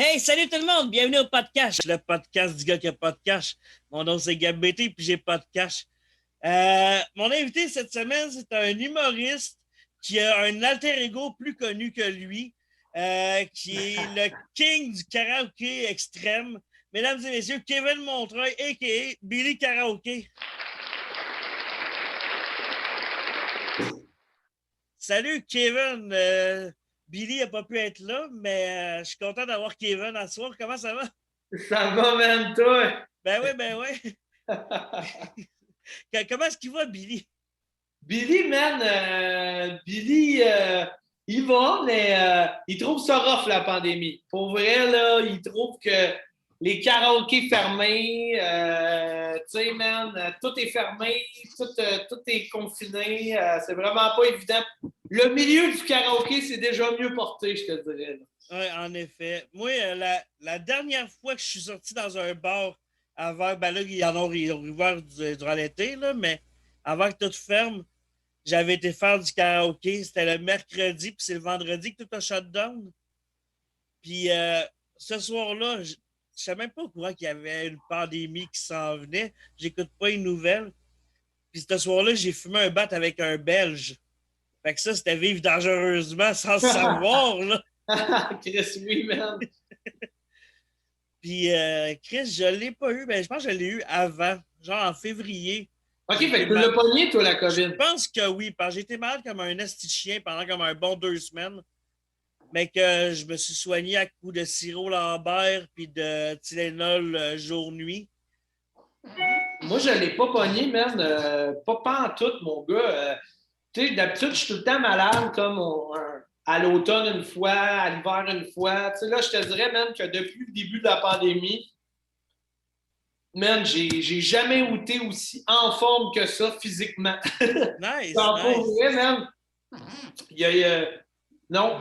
Hey, salut tout le monde! Bienvenue au podcast. Le podcast du gars qui a pas de cash. Mon nom, c'est Gab BT, puis j'ai pas de cash. Mon invité cette semaine, c'est un humoriste qui a un alter ego plus connu que lui, qui est le king du karaoké extrême. Mesdames et messieurs, Kevin Montreuil, a.k.a. Billy Karaoké. Salut, Kevin. Billy n'a pas pu être là, mais je suis content d'avoir Kevin à soir. Comment ça va? Ça va, même toi? Ben oui. Comment est-ce qu'il va, Billy? Billy, man, Billy, il va, mais il trouve ça rough, la pandémie. Pour vrai, là, il trouve que les karaokés fermés, tu sais, man, tout est fermé, tout est confiné, c'est vraiment pas évident. Le milieu du karaoké, c'est déjà mieux porté, je te dirais. Là. Oui, en effet. Moi, la dernière fois que je suis sorti dans un bar avant, ben là, ils ont ouvert durant l'été, là, mais avant que tout ferme, j'avais été faire du karaoké. C'était le mercredi, puis c'est le vendredi que tout a shut down. Puis ce soir-là, je ne savais même pas au courant qu'il y avait une pandémie qui s'en venait. J'écoute pas une nouvelle. Puis ce soir-là, j'ai fumé un bat avec un Belge. Fait que ça, c'était vivre dangereusement sans le savoir, là. Chris, oui, man. Puis Chris, je l'ai pas eu. Ben, je pense que je l'ai eu avant, genre en février. OK, J'ai fait été que tu l'as mal... pogné, toi, la Je COVID. pense que oui, parce que j'ai été malade comme un esti de chien pendant comme un bon 2 semaines. Mais que je me suis soigné à coups de sirop Lambert puis de Tylenol jour-nuit. Moi, je ne l'ai pas pogné, man. Pas en tout, mon gars. Tu sais, d'habitude, je suis tout le temps malade, comme à l'automne une fois, à l'hiver une fois. Tu sais, là, je te dirais même que depuis le début de la pandémie, man, j'ai jamais été aussi en forme que ça physiquement. Nice, T'en pour nice. vrai, man. Non,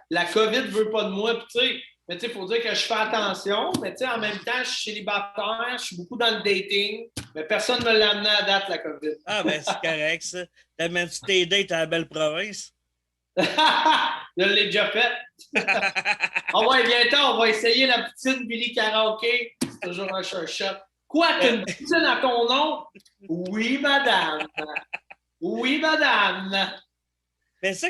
la COVID ne veut pas de moi. Puis, tu sais, mais tu sais, il faut dire que je fais attention, mais tu sais, en même temps, je suis célibataire, je suis beaucoup dans le dating, mais personne ne me l'a amené à date, la COVID. Ah, ben, c'est correct, ça. T'amènes-tu tes dates à la belle province? Je l'ai déjà fait. Ah ouais, bientôt, on va essayer la poutine Billy Karaoké. C'est toujours un shot. Quoi, t'as une poutine à ton nom? Oui, madame. Oui, madame. Mais ça,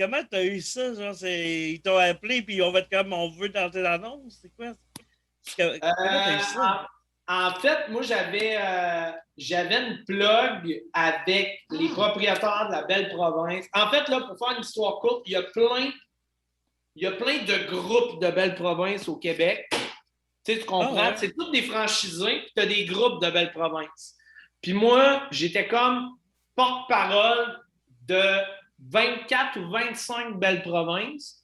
comment t'as eu ça? Genre, ils t'ont appelé puis on va être comme on veut dans tes annonces? C'est quoi? Comment t'as eu ça? En fait, moi, j'avais une plug avec les propriétaires de la belle province. En fait, là, pour faire une histoire courte, il y a plein de groupes de belle province au Québec. Tu sais, tu comprends? Ah ouais. C'est tous des franchisés, puis tu as des groupes de belle province. Puis moi, j'étais comme porte-parole de 24 ou 25 belles provinces.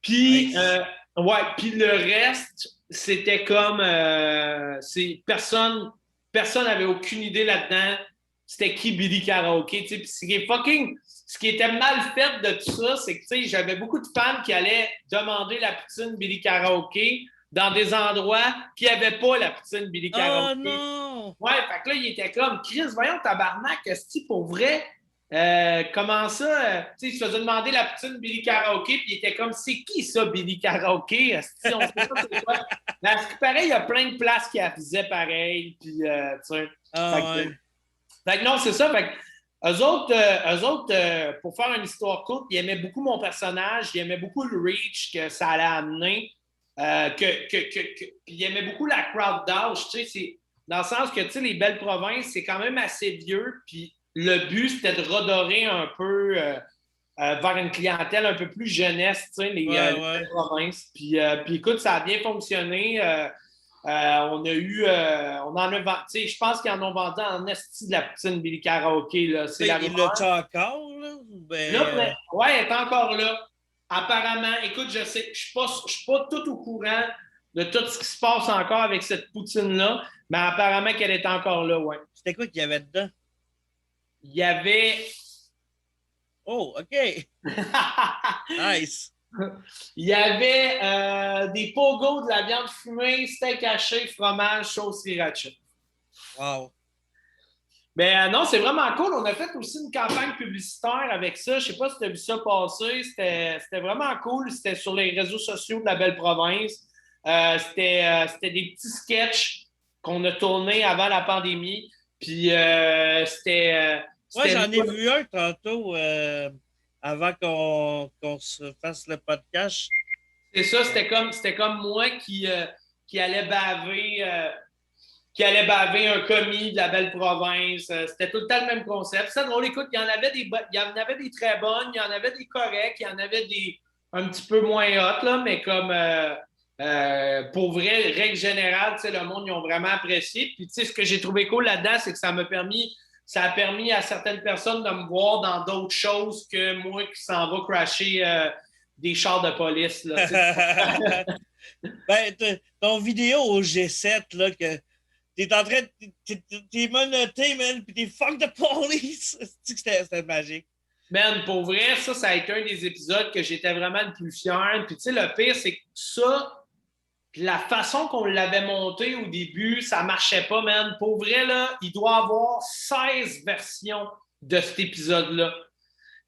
Puis, Nice. ouais, puis le reste, c'était comme personne n'avait aucune idée là-dedans. C'était qui Billy Karaoke, tu sais. Puis ce qui était mal fait de tout ça, c'est que tu sais, j'avais beaucoup de fans qui allaient demander la poutine Billy Karaoke dans des endroits qui n'avaient pas la poutine Billy Oh Karaoke. non! Ouais, fait que là, il était comme Chris, voyons tabarnak, est-ce pour vrai? Comment ça? Tu sais, il se faisait demander la poutine Billy Karaoke, puis il était comme, c'est qui ça, Billy Karaoke? Est-ce on sait pas c'est quoi? Mais à ce qui paraît, il y a plein de places qui faisaient pareil, puis tu sais. Ah ouais. Fait que non, c'est ça. Fait que eux autres pour faire une histoire courte, ils aimaient beaucoup mon personnage, ils aimaient beaucoup le reach que ça allait amener, puis ils aimaient beaucoup la crowd d'âge, tu sais, c'est dans le sens que, tu sais, les belles provinces, c'est quand même assez vieux, puis le but, c'était de redorer un peu vers une clientèle un peu plus jeunesse, tu sais, Ouais, les ouais. belles provinces. Puis écoute, ça a bien fonctionné. On a eu, on en a vendu, tu sais, je pense qu'ils en ont vendu en esti de la poutine Billy Karaoke, là. C'est la Il l'a-tu rumeur. encore, là? Ben, Là, ouais, elle est encore là. Apparemment, écoute, je sais, je suis pas tout au courant de tout ce qui se passe encore avec cette poutine-là, mais apparemment qu'elle est encore là, ouais. c'était quoi qu'il y avait dedans? Il y avait. Oh, OK. Nice. Il y avait des pogos, de la viande fumée, steak haché, fromage, sauce sriracha. Wow. Ben non, c'est vraiment cool. On a fait aussi une campagne publicitaire avec ça. Je sais pas si tu as vu ça passer. C'était vraiment cool. C'était sur les réseaux sociaux de la belle province. C'était des petits sketchs qu'on a tournés avant la pandémie. Puis Moi, c'était j'en ai vu un tantôt avant qu'on se fasse le podcast. c'est ça, c'était comme moi qui allait baver. Qui allait baver un commis de la belle province. C'était tout le temps le même concept. C'est drôle, écoute, il y en avait des très bonnes, il y en avait des corrects, il y en avait des un petit peu moins hot, là, mais comme pour vrai, règle générale, le monde, ils ont vraiment apprécié. Puis, ce que j'ai trouvé cool là-dedans, c'est que ça a permis à certaines personnes de me voir dans d'autres choses que moi qui s'en va crasher des chars de police. Là, ben, ton vidéo au G7, là, que t'es en train de. T'es menotté, man, pis t'es fuck de police. C'était magique. Man, pour vrai, ça a été un des épisodes que j'étais vraiment le plus fier. Puis, tu sais, le pire, c'est que ça, la façon qu'on l'avait monté au début, ça marchait pas, man. Pour vrai, là, il doit y avoir 16 versions de cet épisode-là.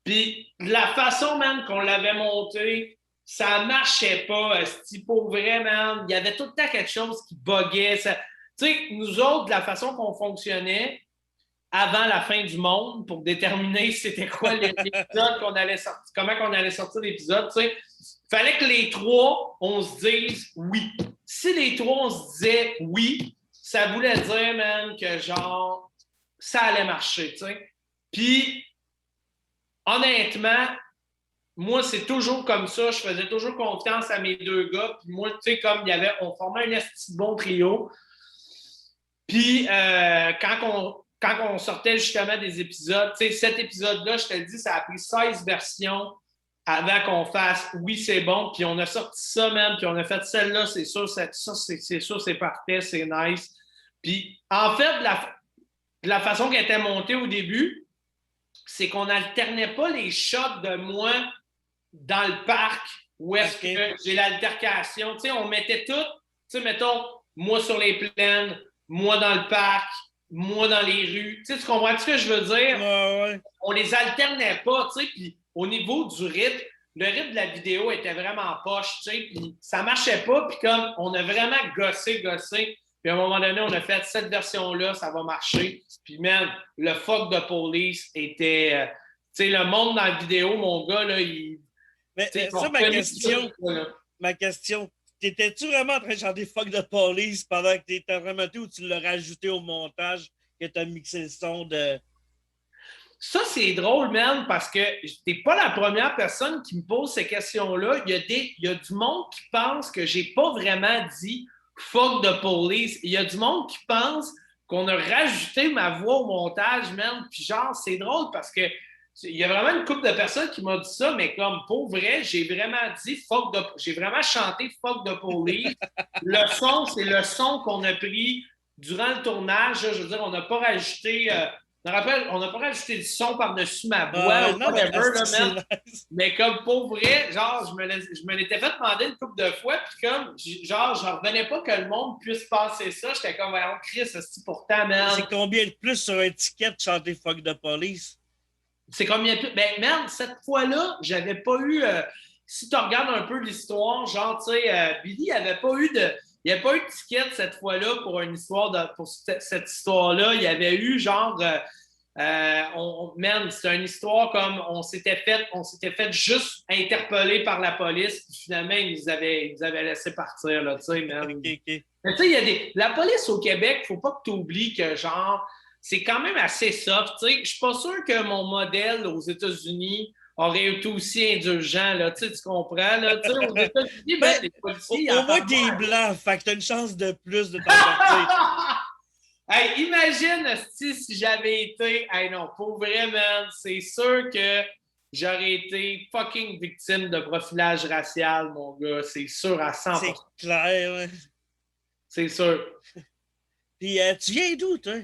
Puis, la façon, man, qu'on l'avait monté, ça marchait pas. Pour vrai, man, il y avait tout le temps quelque chose qui buguait. Tu sais, nous autres, la façon qu'on fonctionnait, avant la fin du monde pour déterminer c'était quoi l'épisode qu'on allait sortir, comment qu'on allait sortir l'épisode. Il fallait que les trois, on se dise oui. Si les trois, on se disait oui, ça voulait dire, man, que genre, ça allait marcher. T'sais. Puis, honnêtement, moi, c'est toujours comme ça. Je faisais toujours confiance à mes deux gars. Puis moi, tu sais, comme il y avait, on formait un esti bon trio. Puis, quand on sortait justement des épisodes, tu sais, cet épisode-là, je te le dis, ça a pris 16 versions avant qu'on fasse oui, c'est bon. Puis on a sorti ça même, puis on a fait celle-là, c'est sûr, c'est sûr, c'est parfait, c'est nice. Puis en fait, de la façon qu'elle était montée au début, c'est qu'on n'alternait pas les shots de moi dans le parc où est-ce que j'ai l'altercation. Tu sais, on mettait tout, tu sais, mettons, moi sur les plaines, moi dans le parc, moi dans les rues. Tu sais, tu comprends ce que je veux dire? Ouais. On les alternait pas, tu sais, puis au niveau du rythme, le rythme de la vidéo était vraiment poche, tu sais, puis ça marchait pas, puis comme on a vraiment gossé, puis à un moment donné, on a fait cette version-là, ça va marcher. Puis même, le fuck de police était... tu sais, le monde dans la vidéo, mon gars, là, il... Mais ça, ma question, t'étais-tu vraiment en train de chanter fuck de police pendant que t'étais vraiment ou tu l'as rajouté au montage que t'as mixé le son de... Ça, c'est drôle, man, parce que t'es pas la première personne qui me pose ces questions-là. Il y a du monde qui pense que j'ai pas vraiment dit fuck de police. Il y a du monde qui pense qu'on a rajouté ma voix au montage, man. Puis genre, c'est drôle parce que il y a vraiment une couple de personnes qui m'ont dit ça, mais comme pour vrai, j'ai vraiment dit fuck de... J'ai vraiment chanté fuck de police. Le son, c'est le son qu'on a pris durant le tournage. Je veux dire, on n'a pas rajouté... je me rappelle, on n'a pas rajouté du son par-dessus ma voix ou whatever, là, man. Nice. Mais comme pour vrai, genre, je me l'étais fait demander une couple de fois, puis comme, genre, je revenais pas que le monde puisse penser ça. J'étais comme, voyons, Chris, c'est pourtant, man. C'est combien de plus sur un ticket de chanter fuck de police? C'est combien de plus? Ben, merde, cette fois-là, j'avais pas eu. Si tu regardes un peu l'histoire, genre, tu sais, Billy n'avait pas eu de. Il n'y a pas eu de ticket cette fois-là pour une histoire pour cette histoire-là. Il y avait eu genre man, c'était une histoire comme on s'était fait juste interpeller par la police, puis finalement, ils nous avaient laissé partir, là, tu sais, man. Okay. Mais tu sais, la police au Québec, faut pas que tu oublies que genre, c'est quand même assez soft, tu sais. Je suis pas sûr que mon modèle aux États-Unis aurait été aussi indulgent, là, tu comprends, là, tu sais, aux États-Unis, ben, les policiers... Au moins, t'es blanc, fait que t'as une chance de plus de t'en sortir. Hey, imagine si j'avais été... Hey, non, pour vrai, man, c'est sûr que j'aurais été fucking victime de profilage racial, mon gars, c'est sûr à 100%. C'est clair, ouais. C'est sûr. Puis, tu viens d'où, toi?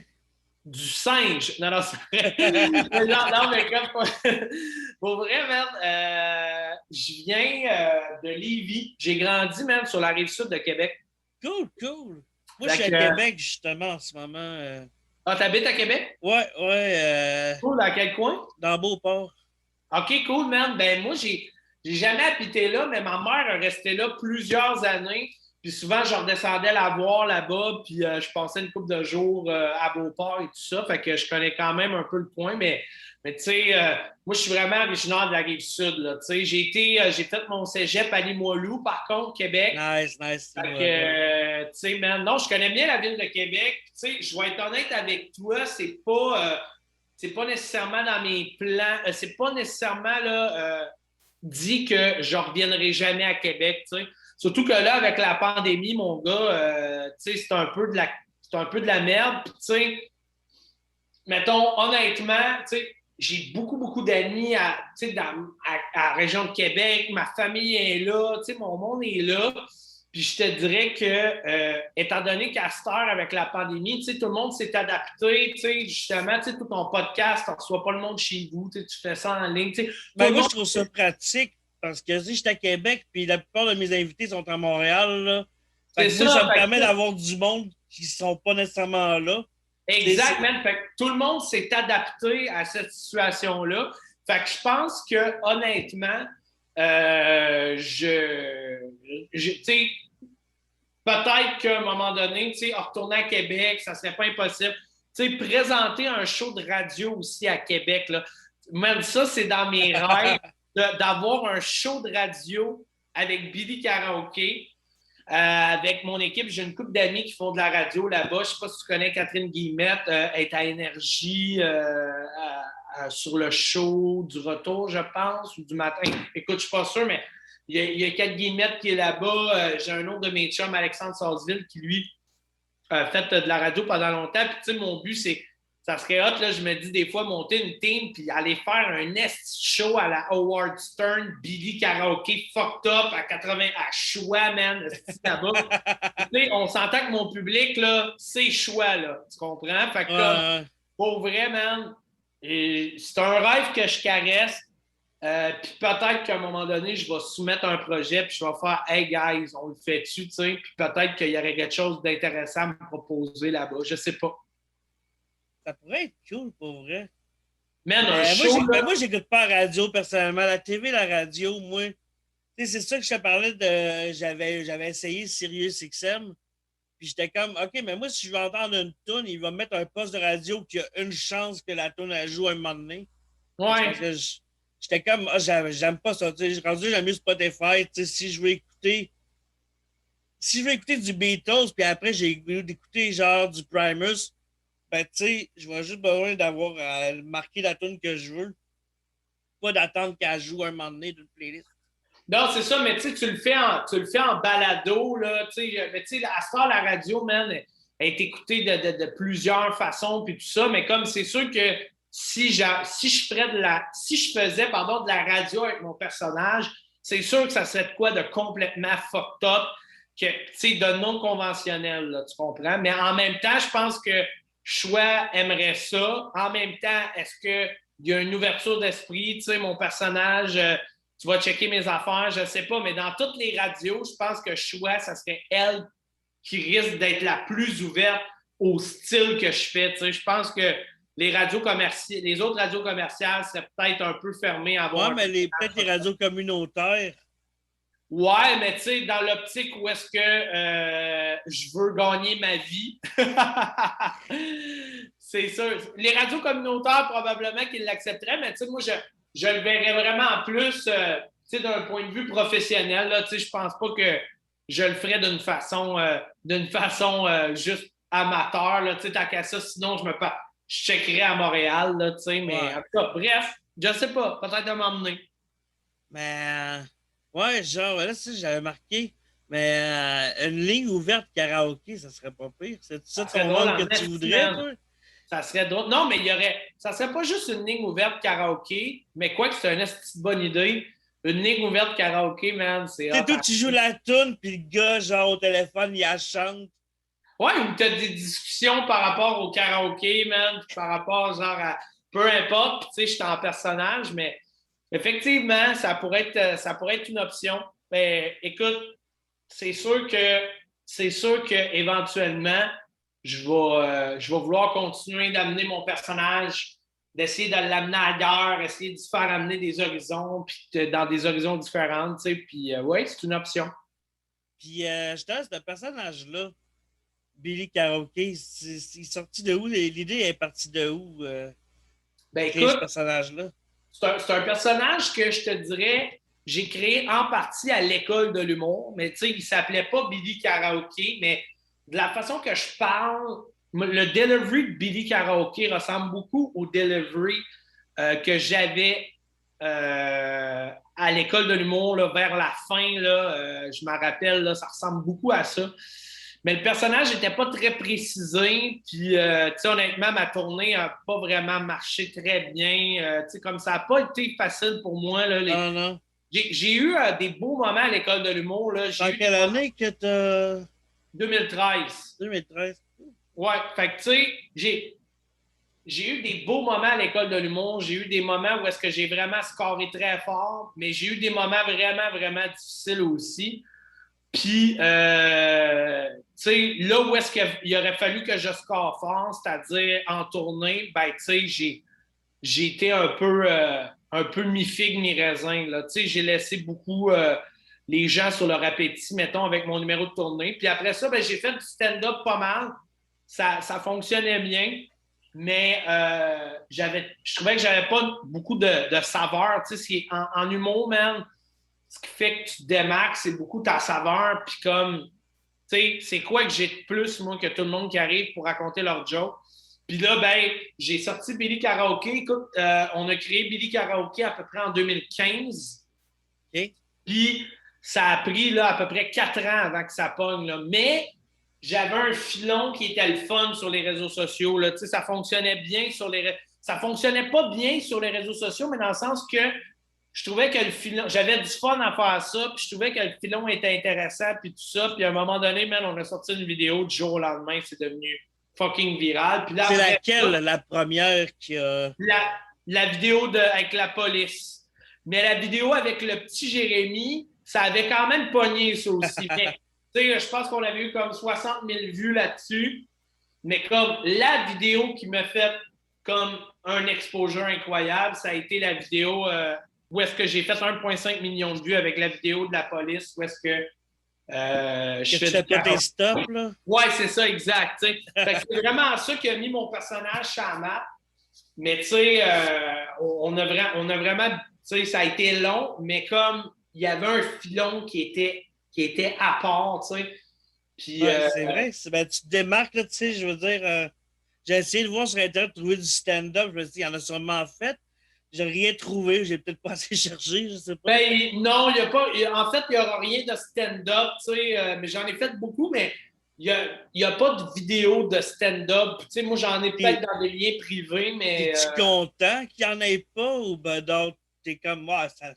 Du singe. Non, c'est vrai. non, mais comme pour vrai, man, je viens de Lévis. J'ai grandi même sur la rive sud de Québec. Cool. Moi, je suis à Québec, justement, en ce moment. Ah, t'habites à Québec? Ouais, Cool, dans quel coin? dans Beauport. OK, cool, man. Ben, moi, j'ai jamais habité là, mais ma mère a resté là plusieurs années. Puis souvent, je redescendais la voir là-bas, puis je passais une couple de jours à Beauport et tout ça. Fait que je connais quand même un peu le coin, mais tu sais, moi, je suis vraiment originaire de la Rive-Sud, là. Tu sais, j'ai fait mon cégep à Limoilou, par contre, Québec. Nice, Fait c'est que, bon. tu sais, man, non, je connais bien la ville de Québec. Tu sais, je vais être honnête avec toi, c'est pas nécessairement dans mes plans, c'est pas nécessairement là, dit que je reviendrai jamais à Québec, tu sais. Surtout que là, avec la pandémie, mon gars, tu sais, c'est un peu de la merde. Puis, tu sais, mettons, honnêtement, tu sais, j'ai beaucoup d'amis à la région de Québec. Ma famille est là, tu sais, mon monde est là. Puis je te dirais que, étant donné qu'à cette heure, avec la pandémie, tu sais, tout le monde s'est adapté, tu sais, justement, tu sais, tout ton podcast, tu ne reçois pas le monde chez vous, tu fais ça en ligne, tu sais, tout Ben, le moi, monde... je trouve ça pratique parce que si j'étais à Québec, puis la plupart de mes invités sont à Montréal, là, fait C'est que moi, ça ça, me fait permet que, d'avoir du monde qui sont pas nécessairement là. exact, man. Fait que tout le monde s'est adapté à cette situation-là. Fait que je pense que, honnêtement, tu sais, peut-être qu'à un moment donné, tu sais, retourner à Québec, ça serait pas impossible. Tu sais, présenter un show de radio aussi à Québec, là. Même ça, c'est dans mes rêves d'avoir un show de radio avec Billy Karaoke. Avec mon équipe, j'ai une couple d'amis qui font de la radio là-bas. Je ne sais pas si tu connais Catherine Guillemette, elle est à Énergie sur le show du retour, je pense, ou du matin. Écoute, je ne suis pas sûr, mais il y a Cat Guillemette qui est là-bas. J'ai un autre de mes chums, Alexandre Sarsville, qui lui a fait de la radio pendant longtemps. Puis, tu sais, mon but, c'est ça serait hot, là, je me dis des fois, monter une team puis aller faire un nest show à la Howard Stern, Billy Karaoke, fucked up à 80 à choix, man, là-bas. On s'entend que mon public, là, c'est choix, là. Tu comprends? Fait que comme, pour vrai, man, c'est un rêve que je caresse. Puis peut-être qu'à un moment donné, je vais soumettre un projet, puis je vais faire Hey guys, on le fait-tu, tu sais? Puis peut-être qu'il y aurait quelque chose d'intéressant à me proposer là-bas. Je sais pas. Ça pourrait être cool pour vrai. Man, un Mais show, là. moi, j'écoute pas la radio personnellement. La TV, la radio, moi. C'est ça que je te parlais de. J'avais essayé Sirius XM. Puis j'étais comme, OK, mais moi, si je veux entendre une toune, il va me mettre un poste de radio qui a une chance que la toune elle joue un moment donné. C'est parce Ouais. que j'étais comme, j'aime pas ça. Rendu, j'aime mieux Spotify. Si je veux écouter du Beatles, puis après, j'ai goût d'écouter genre du Primus, ben, tu sais, je vais juste besoin d'avoir marqué la tune que je veux. Pas d'attendre qu'elle joue un moment donné d'une playlist. Non, c'est ça, mais tu sais, tu le fais en balado, là, tu sais, mais tu sais, à ce temps, la radio, man, elle est écoutée de plusieurs façons, puis tout ça, mais comme c'est sûr que si je faisais, pardon, de la radio avec mon personnage, c'est sûr que ça serait de quoi de complètement fucked up, que, tu sais, de non conventionnel, là, tu comprends? Mais en même temps, je pense que Choix aimerait ça. En même temps, est-ce qu'il y a une ouverture d'esprit? Tu sais, mon personnage, tu vas checker mes affaires, je ne sais pas, mais dans toutes les radios, je pense que Choix, ça serait elle qui risque d'être la plus ouverte au style que je fais. Tu sais, je pense que les autres radios commerciales seraient peut-être un peu fermées à Ouais, avoir mais peut-être les radios communautaires. Ouais, mais tu sais, dans l'optique où est-ce que je veux gagner ma vie, c'est sûr. Les radios communautaires, probablement qu'ils l'accepteraient, mais tu sais, moi, je le verrais vraiment en plus, tu sais, d'un point de vue professionnel, là, tu sais, je pense pas que je le ferais d'une façon juste amateur, là, tu sais, tant qu'à ça, sinon, je checkerais à Montréal, là, tu sais, mais Ouais. en tout cas, bref, je sais pas, peut-être à m'emmener. Mais, ouais, genre, là, si j'avais marqué. Mais une ligne ouverte karaoké, ça serait pas pire. C'est ça Ça serait ton drôle monde que en tu voudrais, estimant. toi? Ça serait drôle. Non, mais ça serait pas juste une ligne ouverte karaoké, mais quoi que c'est une bonne idée. Une ligne ouverte karaoké, man, c'est Tu sais, hot. toi, tu joues la toune, puis le gars, genre, au téléphone, il la chante. Ouais, ou t'as des discussions par rapport au karaoké, man, puis par rapport, genre, à peu importe, puis tu sais, je suis en personnage, mais effectivement, ça pourrait être une option. Mais écoute, c'est sûr que éventuellement, je vais vouloir continuer d'amener mon personnage, d'essayer de l'amener ailleurs, essayer de faire amener des horizons, puis dans des horizons différents, tu sais. Puis, oui, c'est une option. Puis, justement, ce personnage-là, Billy Karaoke, c'est sorti de où? L'idée est partie de où? Ben Créer ce écoute, personnage-là? c'est un personnage que je te dirais, j'ai créé en partie à l'école de l'humour, mais tu sais, il s'appelait pas Billy Karaoke, mais de la façon que je parle, le delivery de Billy Karaoke ressemble beaucoup au delivery que j'avais à l'école de l'humour là, vers la fin. Là, je me rappelle, là, ça ressemble beaucoup à ça. Mais le personnage n'était pas très précisé. Puis, honnêtement, ma tournée n'a pas vraiment marché très bien. Comme ça n'a pas été facile pour moi. Là, Non, non. j'ai eu des beaux moments à l'école de l'humour. Là. J'ai Dans eu quelle année que t'as... 2013. 2013. Ouais, fait que tu sais, j'ai eu des beaux moments à l'école de l'humour. J'ai eu des moments où est-ce que j'ai vraiment scoré très fort, mais j'ai eu des moments vraiment, vraiment difficiles aussi. Puis, tu sais, là où est-ce qu'il aurait fallu que je score fort, c'est-à-dire en tournée, ben, tu sais, j'ai été un peu mi-figue, mi-raisin. Tu sais, j'ai laissé beaucoup les gens sur leur appétit, mettons, avec mon numéro de tournée. Puis après ça, ben, j'ai fait du stand-up pas mal. Ça fonctionnait bien, mais je trouvais que j'avais pas beaucoup de saveur. Tu sais, en humour, man, ce qui fait que tu te démarques, c'est beaucoup ta saveur. Puis comme, tu sais, c'est quoi que j'ai de plus, moi, que tout le monde qui arrive pour raconter leur joke? Puis là, ben, j'ai sorti Billy Karaoke. Écoute, on a créé Billy Karaoke à peu près en 2015. OK. Puis ça a pris là, à peu près 4 ans avant que ça pogne. Là. Mais j'avais un filon qui était le fun sur les réseaux sociaux. Là. Ça fonctionnait bien sur les ça fonctionnait pas bien sur les réseaux sociaux, mais dans le sens que je trouvais que le filon, j'avais du fun à faire ça, puis je trouvais que le filon était intéressant, puis tout ça. Puis à un moment donné, man, on a sorti une vidéo du jour au lendemain, c'est devenu fucking viral. Puis là, C'est après laquelle, ça, la première qui a... la vidéo avec la police. Mais la vidéo avec le petit Jérémy, ça avait quand même pogné, ça aussi. Mais, je pense qu'on avait eu comme 60 000 vues là-dessus. Mais comme la vidéo qui m'a fait comme un exposure incroyable, ça a été la vidéo où est-ce que j'ai fait 1,5 million de vues avec la vidéo de la police, où est-ce que je Que tu fais fais du pas tes karaoké. stops, là? Ouais, c'est ça, exact. Fait que c'est vraiment ça qui a mis mon personnage sur la map. Mais tu sais, on a vraiment, tu sais, ça a été long, mais comme il y avait un filon qui était à part, tu sais. Puis, Ouais, c'est vrai. Ben, tu te démarques, là, tu sais, je veux dire... j'ai essayé de voir sur Internet, trouver du stand-up. Je me suis dit, il y en a sûrement fait. J'ai rien trouvé. J'ai peut-être pas assez cherché, je sais pas. ben, non, il y a pas, en fait, il n'y aura rien de stand-up, tu sais, mais j'en ai fait beaucoup, mais il y a pas de vidéo de stand-up. Tu sais, moi, j'en ai peut-être Puis, dans des liens privés, mais es-tu content qu'il n'y en ait pas ou ben donc, t'es comme moi, ça. Tu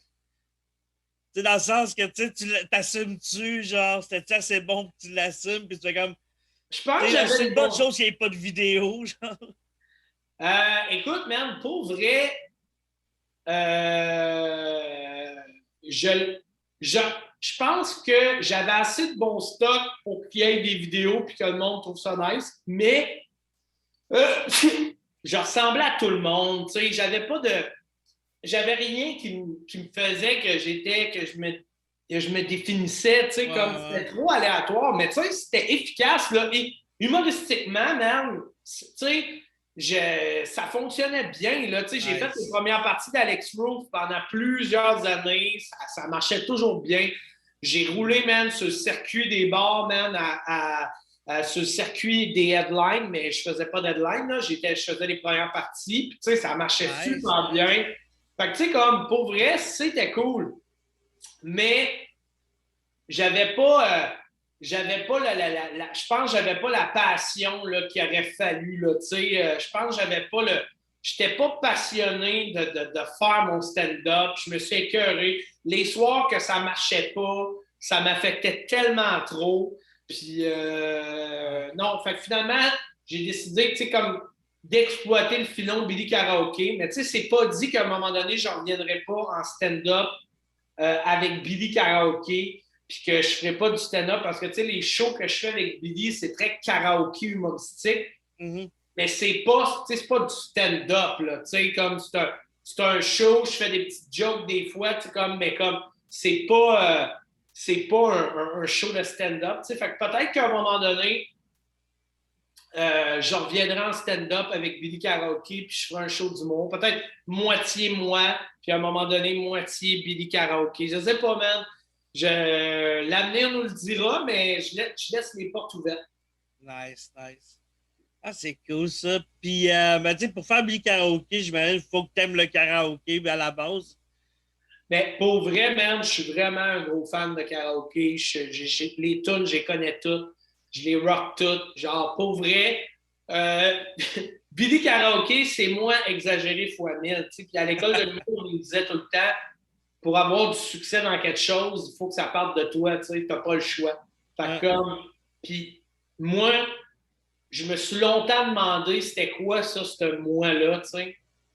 sais, dans le sens que tu t'assumes-tu, genre, c'était assez bon que tu l'assumes, puis tu fais comme. je pense que C'est j'avais une le bonne bon. chose qu'il n'y ait pas de vidéo, genre. Écoute, man, pour vrai, Euh, je, je, je pense que j'avais assez de bon stock pour qu'il y ait des vidéos et que le monde trouve ça nice, mais euh, je ressemblais à tout le monde. J'avais rien qui me faisait que je me définissais, Ouais, comme c'était ouais. trop aléatoire, mais c'était efficace, là, et humoristiquement, man, ça fonctionnait bien, là, j'ai fait les Nice. premières parties d'Alex Roof pendant plusieurs années, ça marchait toujours bien. J'ai roulé, man, sur le circuit des bars, man, sur le circuit des headlines, mais je faisais pas d'headline, là, je faisais les premières parties, puis ça marchait Nice. super bien. Fait que, tu sais, comme, pour vrai, c'était cool. Mais j'avais pas je pense que j'avais pas la passion là, qu'il aurait fallu. Là, je pense que j'avais pas le. J'étais pas passionné de faire mon stand-up. Je me suis écœuré. Les soirs que ça marchait pas, ça m'affectait tellement trop. Puis non, fait que finalement, j'ai décidé, comme d'exploiter le filon Billy Karaoke. Mais c'est pas dit qu'à un moment donné, je reviendrai pas en stand-up avec Billy Karaoke. puis que je ferai pas du stand-up parce que, tu sais, les shows que je fais avec Billy, c'est très karaoké humoristique, mais c'est pas du stand-up, là, tu sais, comme c'est un show, je fais des petites jokes des fois, tu sais, mais comme, c'est pas un show de stand-up, tu sais, fait que peut-être qu'à un moment donné, je reviendrai en stand-up avec Billy Karaoke, puis je ferai un show d'humour. Peut-être moitié moi, puis à un moment donné, moitié Billy Karaoke. Je sais pas, man. L'avenir nous le dira, mais je laisse les portes ouvertes. Nice, nice. Ah, c'est cool ça. Puis, ben, tu sais, pour faire Billy Karaoke, j'imagine qu'il faut que tu aimes le karaoké à la base. Mais pour vrai, man, je suis vraiment un gros fan de karaoké. Les tunes, je les connais toutes. Je les rock toutes. Genre, pour vrai, Billy Karaoke, c'est moi exagéré fois 1000. Puis à l'école de l'humour, on nous disait tout le temps, pour avoir du succès dans quelque chose, il faut que ça parte de toi. Tu n'as pas le choix. Fait comme, puis moi, je me suis longtemps demandé c'était quoi ça, ce moi-là.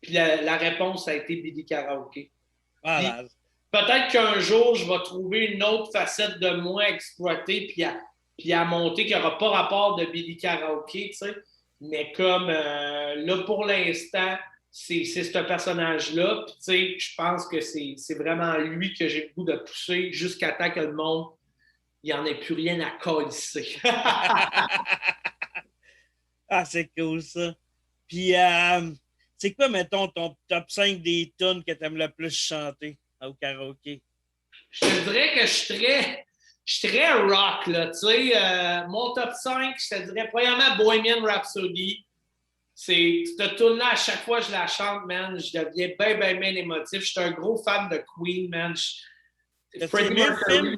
Puis la réponse a été Billy Karaoke. Voilà. Peut-être qu'un jour, je vais trouver une autre facette de moi exploitée puis à monter qui n'aura pas rapport de Billy Karaoke, tu sais. Mais comme là, pour l'instant, c'est ce personnage-là. Puis, tu sais, je pense que c'est vraiment lui que j'ai le goût de pousser jusqu'à temps que le monde, il n'y en ait plus rien à colisser. Ah, c'est cool ça. Puis, c'est quoi, mettons, ton top 5 des tunes que tu aimes le plus chanter au karaoké? Je te dirais que je suis très rock, là. Tu sais, mon top 5, je te dirais, premièrement, Bohemian Rhapsody. Cette tune-là, à chaque fois que je la chante, man, je deviens bien émotif. Je suis un gros fan de Queen, man. Freddie Mercury.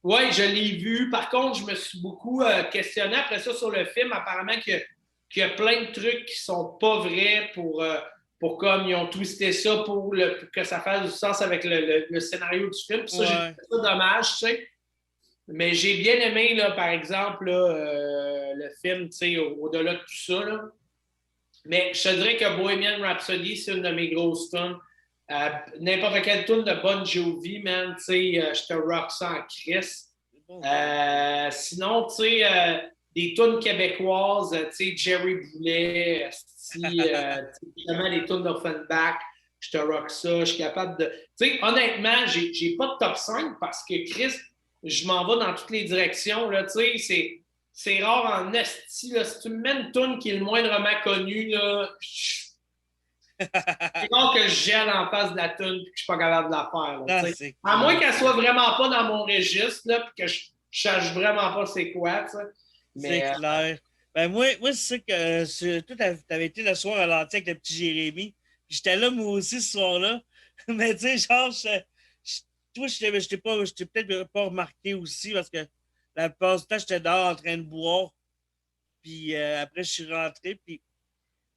Oui, je l'ai vu. Par contre, je me suis beaucoup questionné après ça sur le film. Apparemment qu'il y a plein de trucs qui sont pas vrais pour comme ils ont twisté ça pour que ça fasse du sens avec le scénario du film. Puis ça, j'ai trouvé ça dommage, tu sais. Mais j'ai bien aimé, là, par exemple, là, le film, tu sais, au-delà de tout ça. Là. Mais je te dirais que Bohemian Rhapsody, c'est une de mes grosses tunes. N'importe quelle tune de Bon Jovi, man, tu sais, je te rock ça en Christ. Sinon, tu sais, des tunes québécoises, tu sais, Jerry Boulet, vraiment des tunes d'Offenbach, je te rock ça, je suis capable de... Tu sais, honnêtement, j'ai pas de top 5 parce que Chris, je m'en vais dans toutes les directions, là, tu sais, c'est rare en esti, là, si tu me mets une toune qui est le moindrement connue, là, c'est rare que je gèle en face de la toune et que je suis pas capable de la faire, là, à moins qu'elle soit vraiment pas dans mon registre, là, puis que je cherche vraiment pas c'est quoi, tu sais. C'est clair. Ben moi c'est ça que toi, t'avais été le soir à l'antique avec le petit Jérémy. J'étais là, moi aussi, ce soir-là. Mais tu sais, genre, toi, je t'ai peut-être pas remarqué aussi parce que la plupart du temps, j'étais dehors en train de boire. Puis après, je suis rentré. Puis,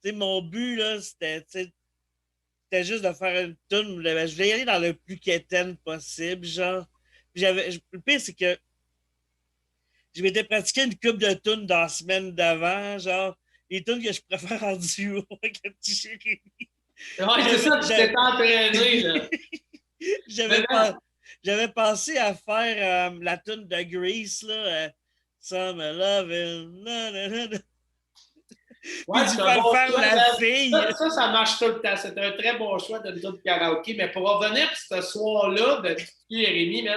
tu sais, mon but, là, c'était juste de faire une tune. Ben, je voulais y aller dans le plus quétaine possible, genre. Puis le pire, c'est que je m'étais pratiqué une coupe de tunes dans la semaine d'avant, genre les tunes que je préfère en duo avec le petit Jérémy. Ouais, c'est ça, tu t'es entraîné, là. J'avais pensé à faire la tune de Grease, là, Summer Lovin', Ouais, puis c'est du un bon faire choix. la fille. Ça marche tout le temps. C'est un très bon choix de tout karaoké. Mais pour revenir ce soir-là de Jérémy,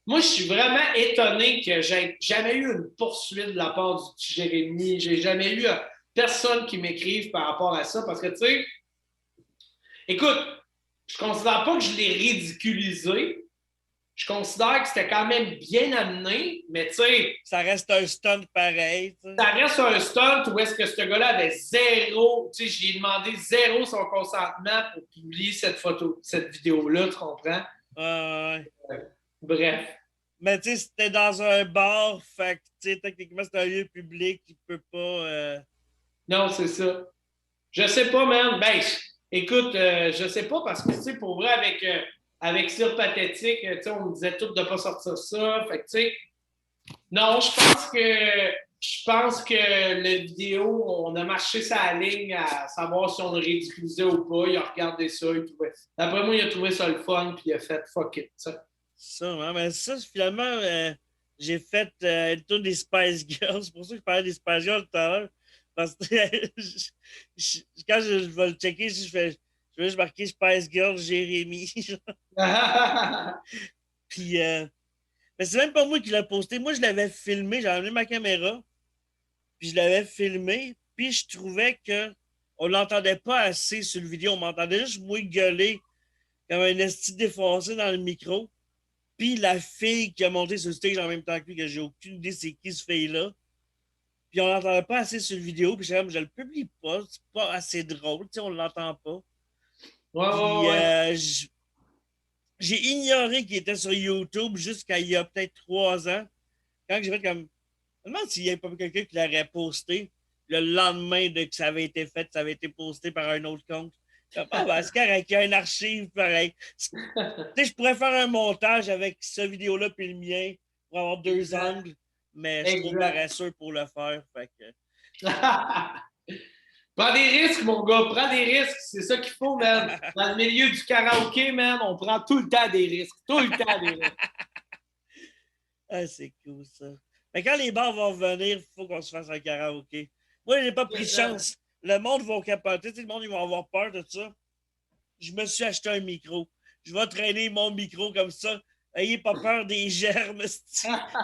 moi, je suis vraiment étonné que j'ai jamais eu une poursuite de la part du petit Jérémy. J'ai jamais eu personne qui m'écrive par rapport à ça. Parce que, tu sais, écoute, je considère pas que je l'ai ridiculisé. Je considère que c'était quand même bien amené, mais tu sais. Ça reste un stunt pareil. T'sais. Ça reste un stunt où est-ce que ce gars-là avait zéro. Tu sais, j'ai demandé zéro son consentement pour publier cette vidéo-là, tu comprends? Bref. Mais tu sais, c'était dans un bar, fait que tu sais, techniquement, c'est un lieu public qui peut pas. Non, c'est ça. Je sais pas, man. Ben, écoute, je sais pas parce que, tu sais, pour vrai, avec Sir Pathétique, tu sais, on me disait tout de ne pas sortir ça. Fait que, tu sais, non, je pense que la vidéo, on a marché sa ligne à savoir si on le ridiculisait ou pas. Il a regardé ça, d'après moi, il a trouvé ça le fun, puis il a fait fuck it, ça. Ça, hein, mais ça, finalement, j'ai fait une tour des Spice Girls. C'est pour ça que je parlais des Spice Girls tout à l'heure. Parce que quand je vais le checker, je vais juste marquer Spice Girls Jérémy. Puis, mais c'est même pas moi qui l'ai posté. Moi, je l'avais filmé. J'ai amené ma caméra. Puis je l'avais filmé. Puis je trouvais que on l'entendait pas assez sur le vidéo. On m'entendait juste moi gueuler comme un esti défoncé dans le micro. Puis la fille qui a monté sur le stage en même temps que lui, que j'ai aucune idée c'est qui ce fille-là. Puis on l'entendait pas assez sur le vidéo. Puis je le publie pas. C'est pas assez drôle. On l'entend pas. Ouais, Puis ouais, ouais. j'ai ignoré qu'il était sur YouTube jusqu'à il y a peut-être 3 ans. Quand j'ai fait comme. Je me demande s'il n'y avait pas quelqu'un qui l'aurait posté le lendemain de que ça avait été fait, ça avait été posté par un autre compte. Ah, ben, c'est correct, il y a une archive pareil. Je pourrais faire un montage avec cette vidéo-là puis le mien pour avoir deux Exact. angles, mais je suis trop Exact. paresseux pour le faire. Fait que... Prends des risques, mon gars, prends des risques. C'est ça qu'il faut, man. Dans le milieu du karaoké, man, on prend tout le temps des risques. Tout le temps des risques. Ah, c'est cool, ça. Mais quand les bars vont revenir, il faut qu'on se fasse un karaoké. Moi, j'ai pas pris de chance. Le monde va capoter. Le monde, ils vont avoir peur de ça. Je me suis acheté un micro. Je vais traîner mon micro comme ça. Ayez pas peur des germes.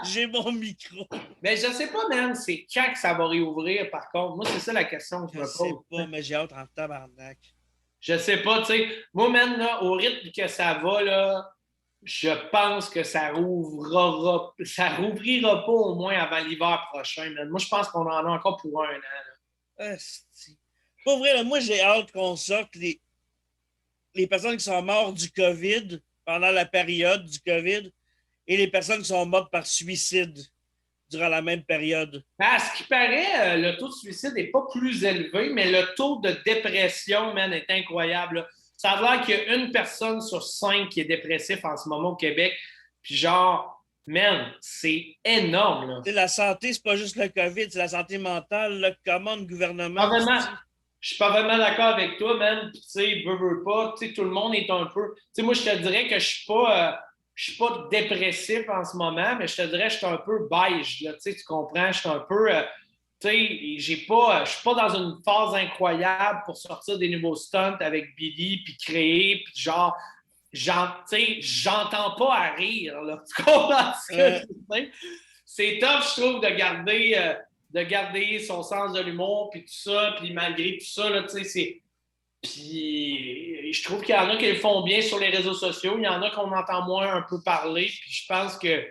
J'ai mon micro. Mais je sais pas, man, c'est quand que ça va réouvrir, par contre. Moi, c'est ça la question que je Je me sais pose. pas, mais j'ai hâte en tabarnak. Je sais pas, tu sais. Moi, man, là, au rythme que ça va, là, je pense que ça rouvrira pas au moins avant l'hiver prochain, man. Moi, je pense qu'on en a encore pour un an. Asti. Pour vrai, là, moi, j'ai hâte qu'on sorte les personnes qui sont mortes du COVID pendant la période du COVID et les personnes qui sont mortes par suicide durant la même période. À ce qui paraît, le taux de suicide n'est pas plus élevé, mais le taux de dépression, man, est incroyable, là. Ça a l'air qu'il y a une personne sur 5 qui est dépressif en ce moment au Québec. Puis genre, man, c'est énorme, là. La santé, c'est pas juste le COVID, c'est la santé mentale. Là, comment le gouvernement. Pas vraiment, je suis pas vraiment d'accord avec toi, man. Puis, tu sais, veux pas, tu sais, tout le monde est un peu. Tu sais, moi, je te dirais que je suis pas dépressif en ce moment, mais je te dirais que je suis un peu beige, là. Tu sais, tu comprends? Je suis un peu. Tu sais, je suis pas dans une phase incroyable pour sortir des nouveaux stunts avec Billy, puis créer, puis genre, tu sais, j'entends pas à rire, là. Tu comprends ce que je veux dire? C'est top, je trouve, de garder son sens de l'humour, puis tout ça, puis malgré tout ça, là, tu sais, c'est... Puis je trouve qu'il y en a qui le font bien sur les réseaux sociaux, il y en a qu'on entend moins un peu parler, puis je pense que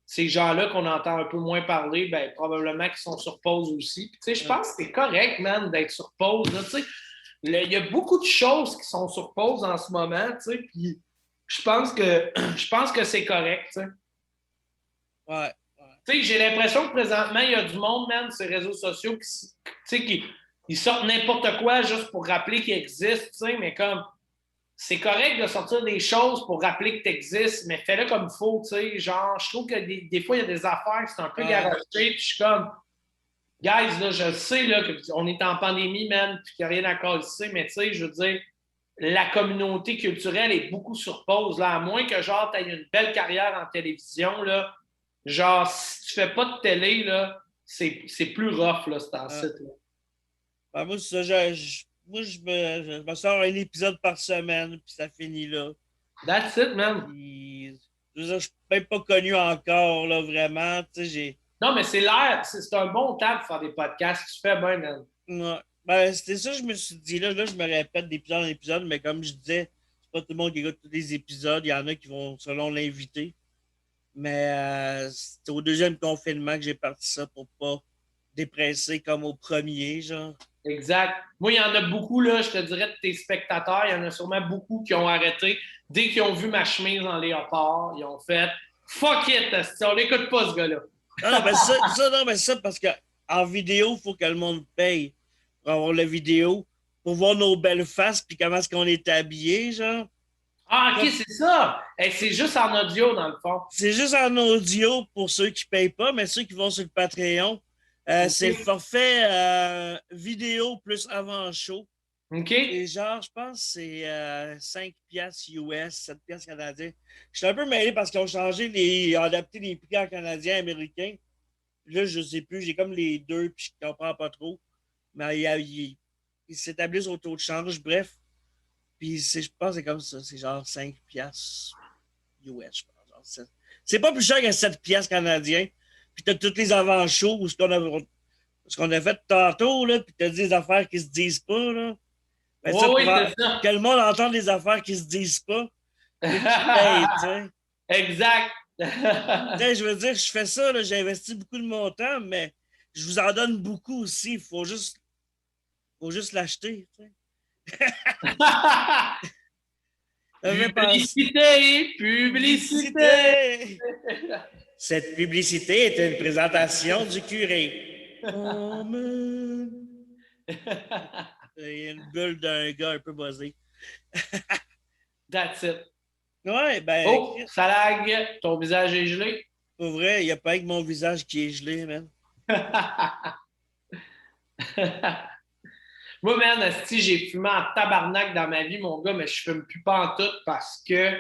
ces gens-là qu'on entend un peu moins parler, ben probablement qu'ils sont sur pause aussi. Puis, tu sais, je pense que c'est correct, man, d'être sur pause, là, tu sais. Il y a beaucoup de choses qui sont sur pause en ce moment, tu sais, puis je pense que c'est correct, tu sais. Ouais. Tu sais, j'ai l'impression que présentement, il y a du monde, man, sur les réseaux sociaux qui ils sortent n'importe quoi juste pour rappeler qu'ils existent, tu sais, mais comme c'est correct de sortir des choses pour rappeler que tu existes, mais fais-le comme il faut, tu sais. Genre, je trouve que des fois, il y a des affaires qui sont un peu garagées, puis je suis comme, guys, là, je sais là, qu'on est en pandémie, man, puis qu'il n'y a rien à casser, mais tu sais, je veux dire, la communauté culturelle est beaucoup sur pause, là, à moins que, genre, tu aies une belle carrière en télévision, là. Genre, si tu fais pas de télé, là, c'est plus rough, là, cet site-là. Ben, moi, c'est ça, je me sors un épisode par semaine, puis ça finit là. That's it, man. Puis, je suis même pas connu encore, là, vraiment. Tu sais, Non, mais c'est l'air, c'est un bon temps pour faire des podcasts. Tu fais bien, man. Ouais. Ben, c'était ça, je me suis dit, là, je me répète d'épisode en épisode, mais comme je disais, c'est pas tout le monde qui écoute tous les épisodes. Il y en a qui vont selon l'invité. Mais c'était au deuxième confinement que j'ai parti ça pour pas dépresser comme au premier, genre. Exact. Moi, il y en a beaucoup, là, je te dirais, de tes spectateurs, il y en a sûrement beaucoup qui ont arrêté. Dès qu'ils ont vu ma chemise en léopard, ils ont fait fuck it, on l'écoute pas, ce gars-là. Non, ben non, mais ça, parce qu'en vidéo, il faut que le monde paye pour avoir la vidéo, pour voir nos belles faces, puis comment est-ce qu'on est habillés, genre. Ah, ok, c'est ça. Hey, c'est juste en audio, dans le fond. C'est juste en audio pour ceux qui ne payent pas, mais ceux qui vont sur le Patreon, c'est le forfait vidéo plus avant-show. OK. Et genre, je pense que c'est 5 piastres US, 7 piastres canadiens. Je suis un peu mêlé parce qu'ils ont changé ils ont adapté les prix en canadien et américain. Là, je sais plus, j'ai comme les deux, puis je comprends pas trop. Mais ils s'établissent au taux de change, bref. Puis je pense que c'est comme ça, c'est genre 5 piastres US, je pense. C'est pas plus cher que 7 piastres canadiens. Puis t'as toutes les avant-shows, ce qu'on a fait tantôt, là, puis t'as des affaires qui se disent pas, là. Ben, Oui, ça, oui, c'est ça. que le monde entende des affaires qui se disent pas, faut qu'il paye, tu sais. Exact. Tu sais, je veux dire, je fais ça, j'ai investi beaucoup de mon temps, mais je vous en donne beaucoup aussi. Faut juste l'acheter, tu sais. Ça me fait penser. Publicité, publicité. Publicité! Cette publicité est une présentation du curé. Amen. Il y a une bulle d'un gars un peu buzzé. That's it. Ouais, ben, Oh, ça lag. Ton visage est gelé. pour vrai, il n'y a pas que mon visage qui est gelé, man. Moi, man, si j'ai fumé en tabarnak dans ma vie, mon gars, mais je fume plus pas en tout parce que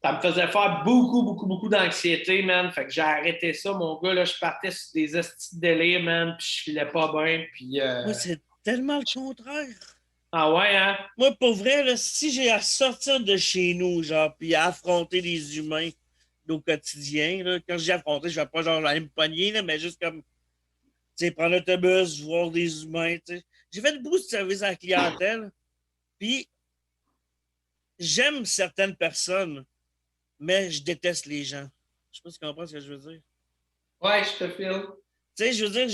ça me faisait faire beaucoup, beaucoup, beaucoup d'anxiété, man. Fait que j'ai arrêté ça, mon gars. Là, je partais sur des hosties de délire, man, puis je filais pas bien. Puis, Moi, c'est tellement le contraire. Ah ouais, hein? Moi, pour vrai, là, si j'ai à sortir de chez nous, genre, puis à affronter les humains au quotidien, là, quand j'ai affronté, je vais pas genre aller me pogner, là, mais juste comme, tu sais, prendre l'autobus, voir des humains, tu sais. J'ai fait beaucoup de service à la clientèle, puis j'aime certaines personnes, mais je déteste les gens. Je sais pas si tu comprends ce que je veux dire. Ouais, je te file. Tu sais, je veux dire,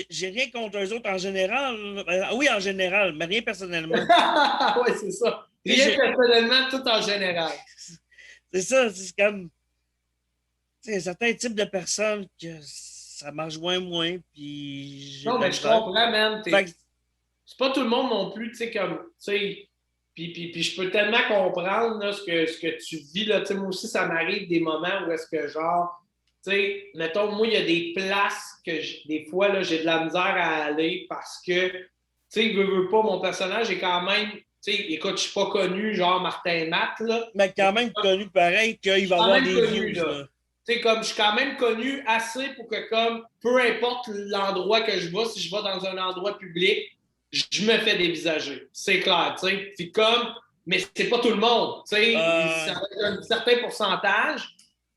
j'ai rien contre eux autres en général. Oui, en général, mais rien personnellement. Ouais, c'est ça. Rien personnellement, tout en général. C'est ça, c'est comme. Tu sais, certains types de personnes que ça marche moins, puis j'ai Non, de la mais je misère. comprends, man. Fait que, C'est pas tout le monde non plus, tu sais, comme, tu sais, puis je peux tellement comprendre là, ce que tu vis, là, tu sais, moi aussi, ça m'arrive des moments où est-ce que, genre, tu sais, mettons, moi, il y a des places que, des fois, là, j'ai de la misère à aller parce que, tu sais, veux pas, mon personnage est quand même, tu sais, écoute, je suis pas connu, genre Martin Matt, là. mais quand même connu pareil qu'il Je va y suis quand avoir même des connu, views, là. là. Tu sais, comme je suis quand même connu assez pour que, comme, peu importe l'endroit que je vais, si je vais dans un endroit public, je me fais dévisager. C'est clair, tu sais. Puis comme, mais c'est pas tout le monde, tu sais. Ça va être un certain pourcentage.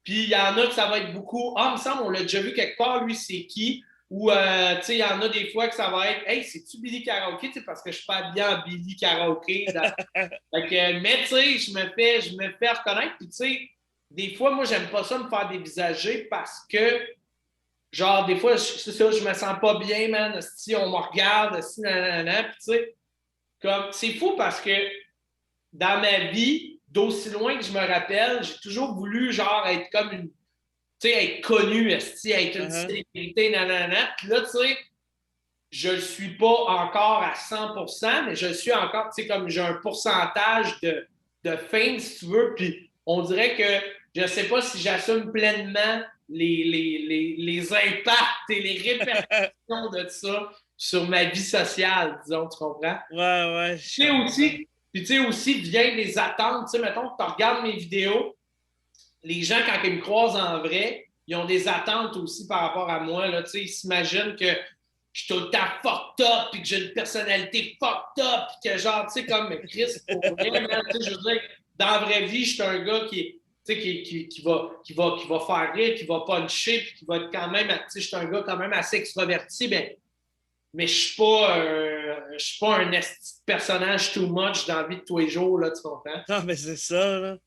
Puis il y en a que ça va être beaucoup. Ah, il me semble, on l'a déjà vu quelque part, lui, c'est qui? Ou, tu sais, il y en a des fois que ça va être, hey, c'est-tu Billy Karaoke? Tu sais, parce que je suis pas bien en Billy Karaoke. Mais, tu sais, je me fais reconnaître. Puis, tu sais, des fois, moi, j'aime pas ça me faire dévisager parce que, genre, des fois, c'est ça, je me sens pas bien, man. Si on me regarde, si, nanana. Puis, tu sais, comme, c'est fou parce que dans ma vie, d'aussi loin que je me rappelle, j'ai toujours voulu, genre, être comme une, tu sais, être connu, être une célébrité, nanana. Puis là, tu sais, je ne le suis pas encore à 100%, mais je le suis encore, tu sais, comme j'ai un pourcentage de fame, si tu veux. Puis on dirait que je ne sais pas si j'assume pleinement les impacts et les répercussions de ça sur ma vie sociale, disons, tu comprends? Ouais, je Tu sais aussi, puis tu sais aussi, vient les attentes. Tu sais, mettons que tu regardes mes vidéos, les gens, quand ils me croisent en vrai, ils ont des attentes aussi par rapport à moi. Là, tu sais, ils s'imaginent que je suis tout le temps fucked up, puis que j'ai une personnalité fucked up, puis que genre, tu sais, comme Chris, pour vraiment, tu sais, je veux dire, dans la vraie vie, je suis un gars qui, tu sais, qui va faire rire, qui va puncher, puis qui va être quand même, tu sais, je suis un gars quand même assez extraverti, mais je suis pas un personnage too much dans la vie de tous les jours, là, tu comprends? Non, mais c'est ça, là.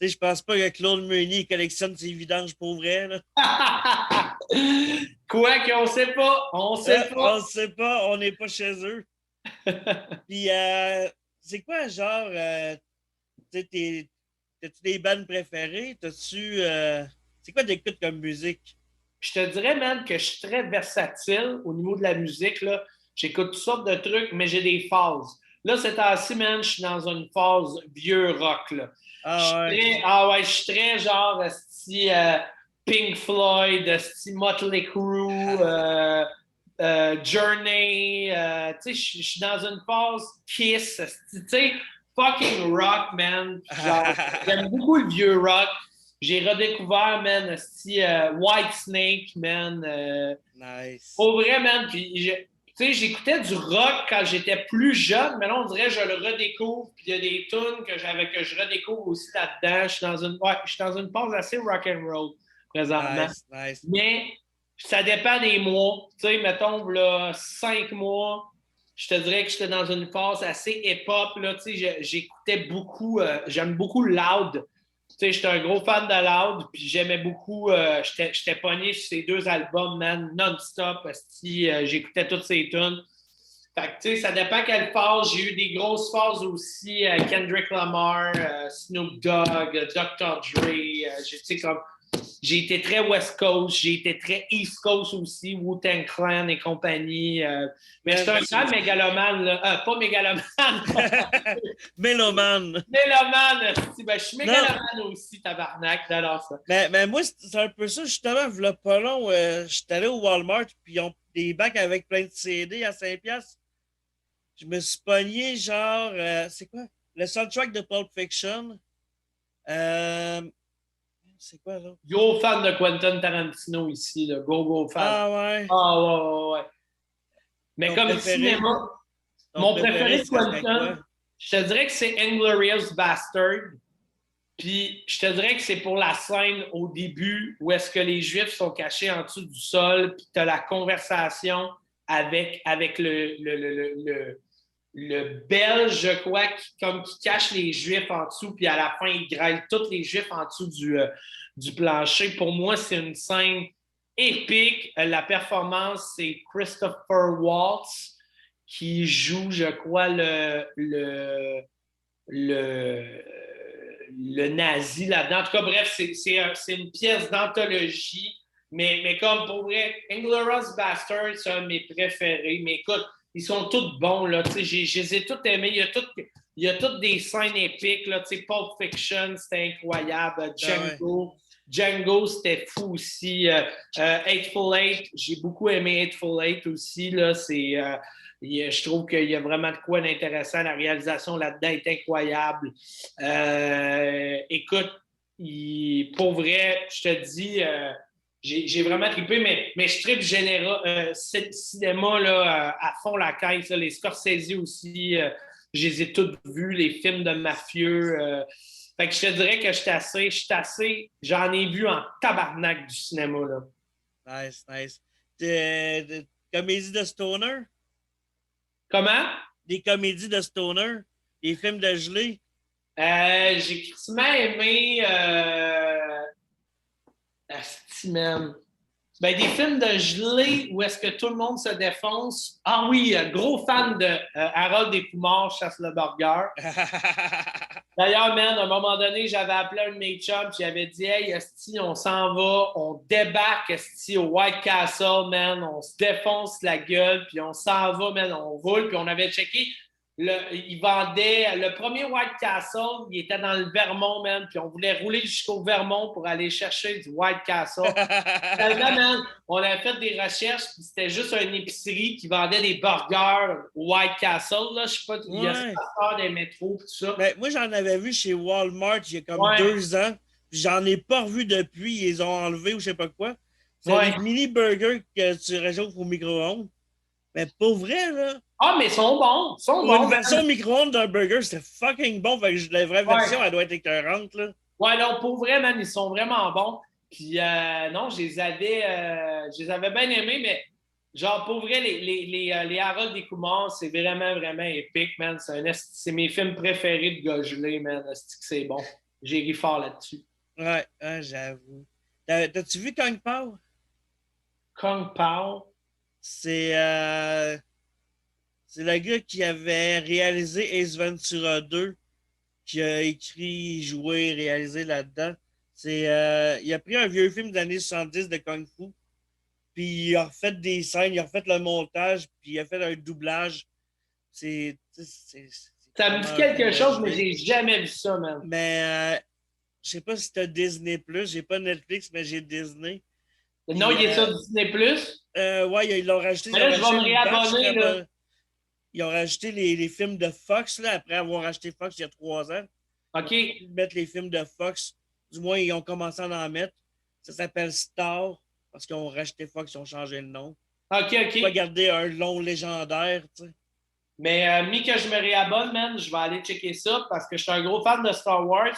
Tu sais, je pense pas que Claude Meunier collectionne ses vidanges pour vrai, là. Quoi qu'on sait pas, on sait On pas. sait pas, on n'est pas chez eux. Puis, c'est quoi, genre, tu sais, t'as-tu des bandes préférées? C'est quoi t'écoutes comme musique? Je te dirais, man, que je suis très versatile au niveau de la musique, là. J'écoute toutes sortes de trucs, mais j'ai des phases. Là, cette temps-ci, man, je suis dans une phase vieux rock, là. Ah ouais. Je suis très genre, Pink Floyd, Motley Crue, Journey, tu sais, je suis dans une phase Kiss, tu sais, fucking rock, man. Genre, j'aime beaucoup le vieux rock. J'ai redécouvert, man, White Snake, man. Nice. Au vrai, man. Puis, tu sais, j'écoutais du rock quand j'étais plus jeune, mais là, on dirait que je le redécouvre. Puis, il y a des tunes que je redécouvre aussi là-dedans. Je suis dans une phase assez rock and roll présentement. Nice, nice. Mais ça dépend des mois. Tu sais, mettons, là, 5 mois, je te dirais que j'étais dans une phase assez hip-hop. Là, tu sais, j'écoutais beaucoup, j'aime beaucoup Loud. Tu sais, j'étais un gros fan de Loud, puis j'aimais beaucoup, j'étais pogné sur ces 2 albums, man, non-stop. J'écoutais toutes ces tunes. Fait que, tu sais, ça dépend quelle phase. J'ai eu des grosses phases aussi. Kendrick Lamar, Snoop Dogg, Dr. Dre. Tu sais, comme j'ai été très West Coast, j'ai été très East Coast aussi, Wu-Tang Clan et compagnie. Mais je suis un grand mégalomane, là. Pas mégalomane, Mélomane. mélomane. Ben, je suis Non, mégalomane aussi, tabarnak, j'adore ça. mais moi, c'est un peu ça, justement, v'là pas long, j'étais allé au Walmart, puis ils ont des bacs avec plein de CD à 5$. Je me suis pogné, genre, c'est quoi? Le soundtrack de Pulp Fiction. Euh, c'est quoi, là? Gros fan de Quentin Tarantino ici, là. Go fan. Ah ouais. Ah ouais. Mais Ton comme préféré? cinéma, Ton mon préféré, préféré de ça serait Quentin, quoi? je te dirais que c'est Inglourious Bastard. Puis je te dirais que c'est pour la scène au début où est-ce que les Juifs sont cachés en dessous du sol, puis tu as la conversation avec le Belge, je crois, qui cache les Juifs en dessous, puis à la fin, il grêle tous les Juifs en dessous du plancher. Pour moi, c'est une scène épique. La performance, c'est Christopher Waltz qui joue, je crois, le, le nazi là-dedans. En tout cas, bref, c'est une pièce d'anthologie. Mais comme pour vrai, Inglourious Basterds, c'est un de mes préférés. Mais écoute, ils sont tous bons, là. Je les ai tous aimés. Il y a toutes des scènes épiques, là. Pulp Fiction, c'était incroyable. Ah ouais. Django, c'était fou aussi. Hateful Eight, j'ai beaucoup aimé Hateful Eight aussi, là. Je trouve qu'il y a vraiment de quoi d'intéressant. La réalisation là-dedans est incroyable. Écoute, pour vrai, je te dis, j'ai vraiment trippé, mais je trippe cinéma là, à fond la caisse. Là, les Scorsese aussi, je les ai tous vus, les films de mafieux. Fait que je te dirais que j'en ai vu en tabarnak du cinéma. Là. Nice, nice. Des comédies de stoner? Comment? Des comédies de stoner? Des films de gelée? J'ai crissement aimé Asti, man. Ben, des films de gelée où est-ce que tout le monde se défonce. Ah oui, gros fan de Harold Descoumars, Chasse le Burger. D'ailleurs, man, à un moment donné, j'avais appelé un de mes chums, puis j'avais dit, hey, Esti, on s'en va, on débarque, Esti, au White Castle, man, on se défonce la gueule, puis on s'en va, man, on roule, puis on avait checké. Il vendait le premier White Castle, il était dans le Vermont, man, puis on voulait rouler jusqu'au Vermont pour aller chercher du White Castle. Finalement, man, on a fait des recherches, puis c'était juste une épicerie qui vendait des burgers au White Castle. Là. Je sais pas, il y a Ouais. ça des métros, tout ça. Ben, moi, j'en avais vu chez Walmart il y a comme Ouais. 2 ans. Puis j'en ai pas revu depuis. Ils les ont enlevés ou je sais pas quoi. C'est Ouais. des mini burgers que tu réchauffes au micro-ondes. Mais pour vrai, là. Ah, mais ils sont bons. Ils sont Pour bons. une version micro-ondes d'un burger, c'est fucking bon. Fait que la vraie version, Ouais. elle doit être écœurante, là. Ouais, non, pour vrai, man, ils sont vraiment bons. Puis, non, je les avais bien aimés, mais genre, pour vrai, les Harold Descoumars, c'est vraiment, vraiment épique, man. C'est mes films préférés de gars gelés, man. C'est bon. J'ai ri fort là-dessus. Ouais, j'avoue. T'as-tu vu Kung Pao? Kung Pao. C'est le gars qui avait réalisé Ace Ventura 2, qui a écrit, joué, réalisé là-dedans. Il a pris un vieux film des années 70 de Kung Fu, puis il a refait des scènes, il a refait le montage, puis il a fait un doublage. Ça me dit quelque chose, mais j'ai jamais vu ça, man. Mais je sais pas si t'as Disney+, j'ai pas Netflix, mais j'ai Disney. Non, il est sur Disney+. Ouais, ils l'ont rajouté. Mais là, je vais me une batch, réabonner, là. ils ont rajouté les films de Fox, là, après avoir acheté Fox il y a 3 ans. OK. Ils mettent les films de Fox. Du moins, ils ont commencé à en mettre. Ça s'appelle Star, parce qu'ils ont racheté Fox, ils ont changé le nom. OK, Ils pas OK. garder un long légendaire, tu sais. Mais mis que je me réabonne, man, je vais aller checker ça parce que je suis un gros fan de Star Wars.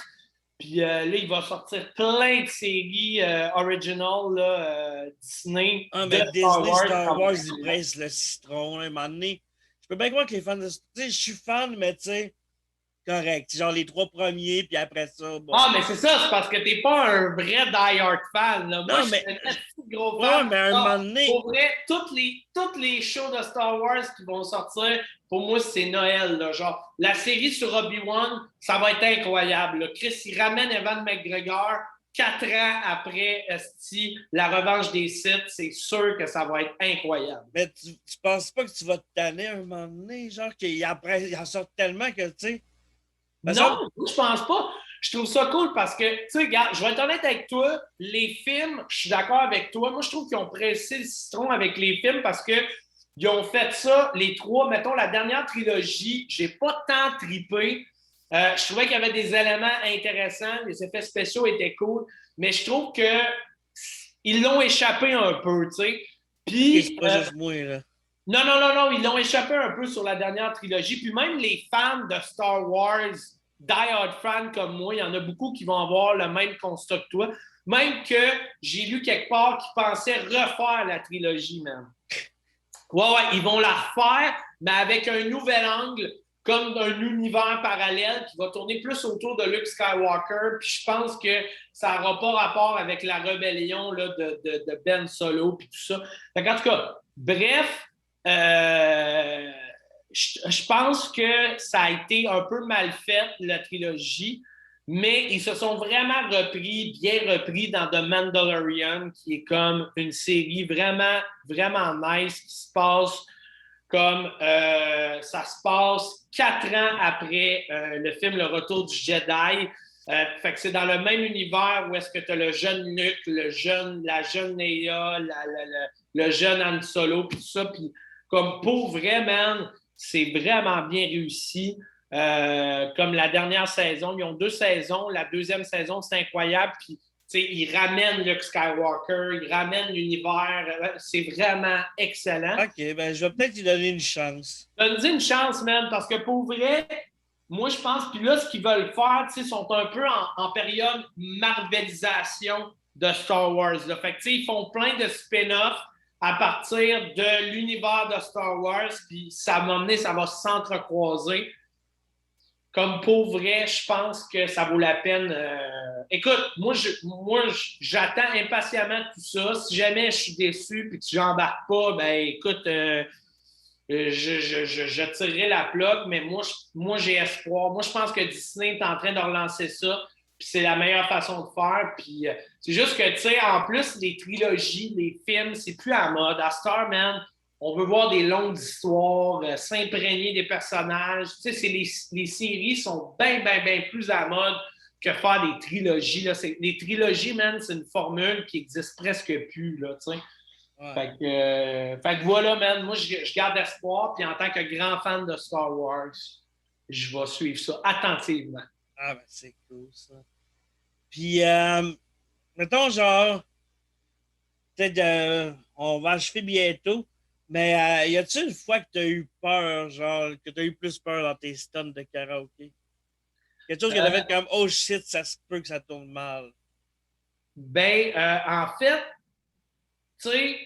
Puis là, il va sortir plein de séries original là, Disney Ah, de mais Star Disney, Wars. Star Wars, ils pressent le citron, là, à un moment donné. Je peux bien croire que les fans de. Tu sais, je suis fan, mais tu sais, correct. Genre les 3 premiers, puis après ça, bon. Ah, mais c'est ça, c'est parce que t'es pas un vrai die-hard fan. Là. Moi, Non, je suis mais. un petit gros Ouais, fan. mais à un Ah, moment donné. pour vrai, toutes les shows de Star Wars qui vont sortir, pour moi, c'est Noël. Là. Genre, la série sur Obi-Wan, ça va être incroyable. Là. Chris, il ramène Evan McGregor 4 ans après la revanche des Sith. C'est sûr que ça va être incroyable. Mais tu penses pas que tu vas te tanner à un moment donné? Genre, qu'il en sort tellement que, tu sais. Non, je pense pas. Je trouve ça cool parce que, tu sais, regarde, je vais être honnête avec toi, les films, je suis d'accord avec toi. Moi, je trouve qu'ils ont pressé le citron avec les films parce que ils ont fait ça, les trois, mettons, la dernière trilogie, j'ai pas tant tripé. Je trouvais qu'il y avait des éléments intéressants, les effets spéciaux étaient cool, mais je trouve que ils l'ont échappé un peu, tu sais. Ok, c'est Puis, pas juste moi, là. non, ils l'ont échappé un peu sur la dernière trilogie. Puis même les fans de Star Wars, die-hard fans comme moi, il y en a beaucoup qui vont avoir le même constat que toi. Même que j'ai lu quelque part qu'ils pensaient refaire la trilogie, même. Ouais, ils vont la refaire, mais avec un nouvel angle, comme un univers parallèle qui va tourner plus autour de Luke Skywalker. Puis je pense que ça n'aura pas rapport avec la rébellion là, de Ben Solo puis tout ça. Donc, en tout cas, bref, je pense que ça a été un peu mal fait, la trilogie, mais ils se sont vraiment bien repris dans The Mandalorian, qui est comme une série vraiment, vraiment nice, qui se passe comme ça se passe 4 ans après le film Le Retour du Jedi. Fait que c'est dans le même univers où est-ce que tu as le jeune Luke, la jeune Leia, le jeune Han Solo, puis tout ça. Puis comme pour vrai, man, c'est vraiment bien réussi. Comme la dernière saison, ils ont 2 saisons. La deuxième saison, c'est incroyable. Puis ils ramènent Luke Skywalker, ils ramènent l'univers. C'est vraiment excellent. Ok, ben je vais peut-être lui donner une chance. Donne-y une chance, man, parce que pour vrai, moi, je pense, puis là, ce qu'ils veulent faire, ils sont un peu en période marvelisation de Star Wars. Là. Fait que, ils font plein de spin-offs à partir de l'univers de Star Wars, puis ça m'a amené, ça va s'entrecroiser. Comme pour vrai, je pense que ça vaut la peine. Écoute, moi, j'attends impatiemment tout ça. Si jamais je suis déçu et que j'embarque pas, ben écoute, je tirerai la plug, mais moi, j'ai espoir. Moi, je pense que Disney est en train de relancer ça, puis c'est la meilleure façon de faire. Puis c'est juste que, tu sais, en plus, les trilogies, les films, c'est plus à mode. À Star Man, on veut voir des longues histoires, s'imprégner des personnages. Tu sais, les séries sont bien, bien, bien plus à mode que faire des trilogies. Là. Les trilogies, man, c'est une formule qui existe presque plus, là, tu sais. Ouais. Fait que voilà, man, moi, je garde espoir. Puis en tant que grand fan de Star Wars, je vais suivre ça attentivement. Ah, ben c'est cool, ça. Puis, mettons, genre, peut-être, on va achever bientôt, mais y a-tu une fois que tu as eu peur, genre, que tu as eu plus peur dans tes stuns de karaoké? Quelque chose que tu as fait comme, oh shit, ça se peut que ça tourne mal. En fait, tu sais,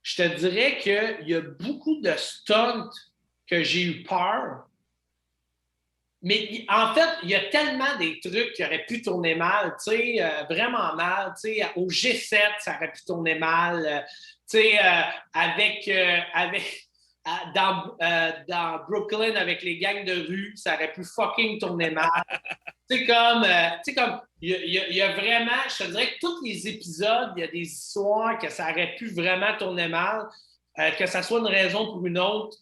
je te dirais qu'il y a beaucoup de stunts que j'ai eu peur. Mais en fait, il y a tellement des trucs qui auraient pu tourner mal, tu sais, vraiment mal. Tu sais, au G7, ça aurait pu tourner mal. Tu sais, dans Brooklyn, avec les gangs de rue, ça aurait pu fucking tourner mal. Tu sais, comme il y a vraiment, je te dirais que tous les épisodes, il y a des histoires que ça aurait pu vraiment tourner mal, que ça soit une raison pour une autre,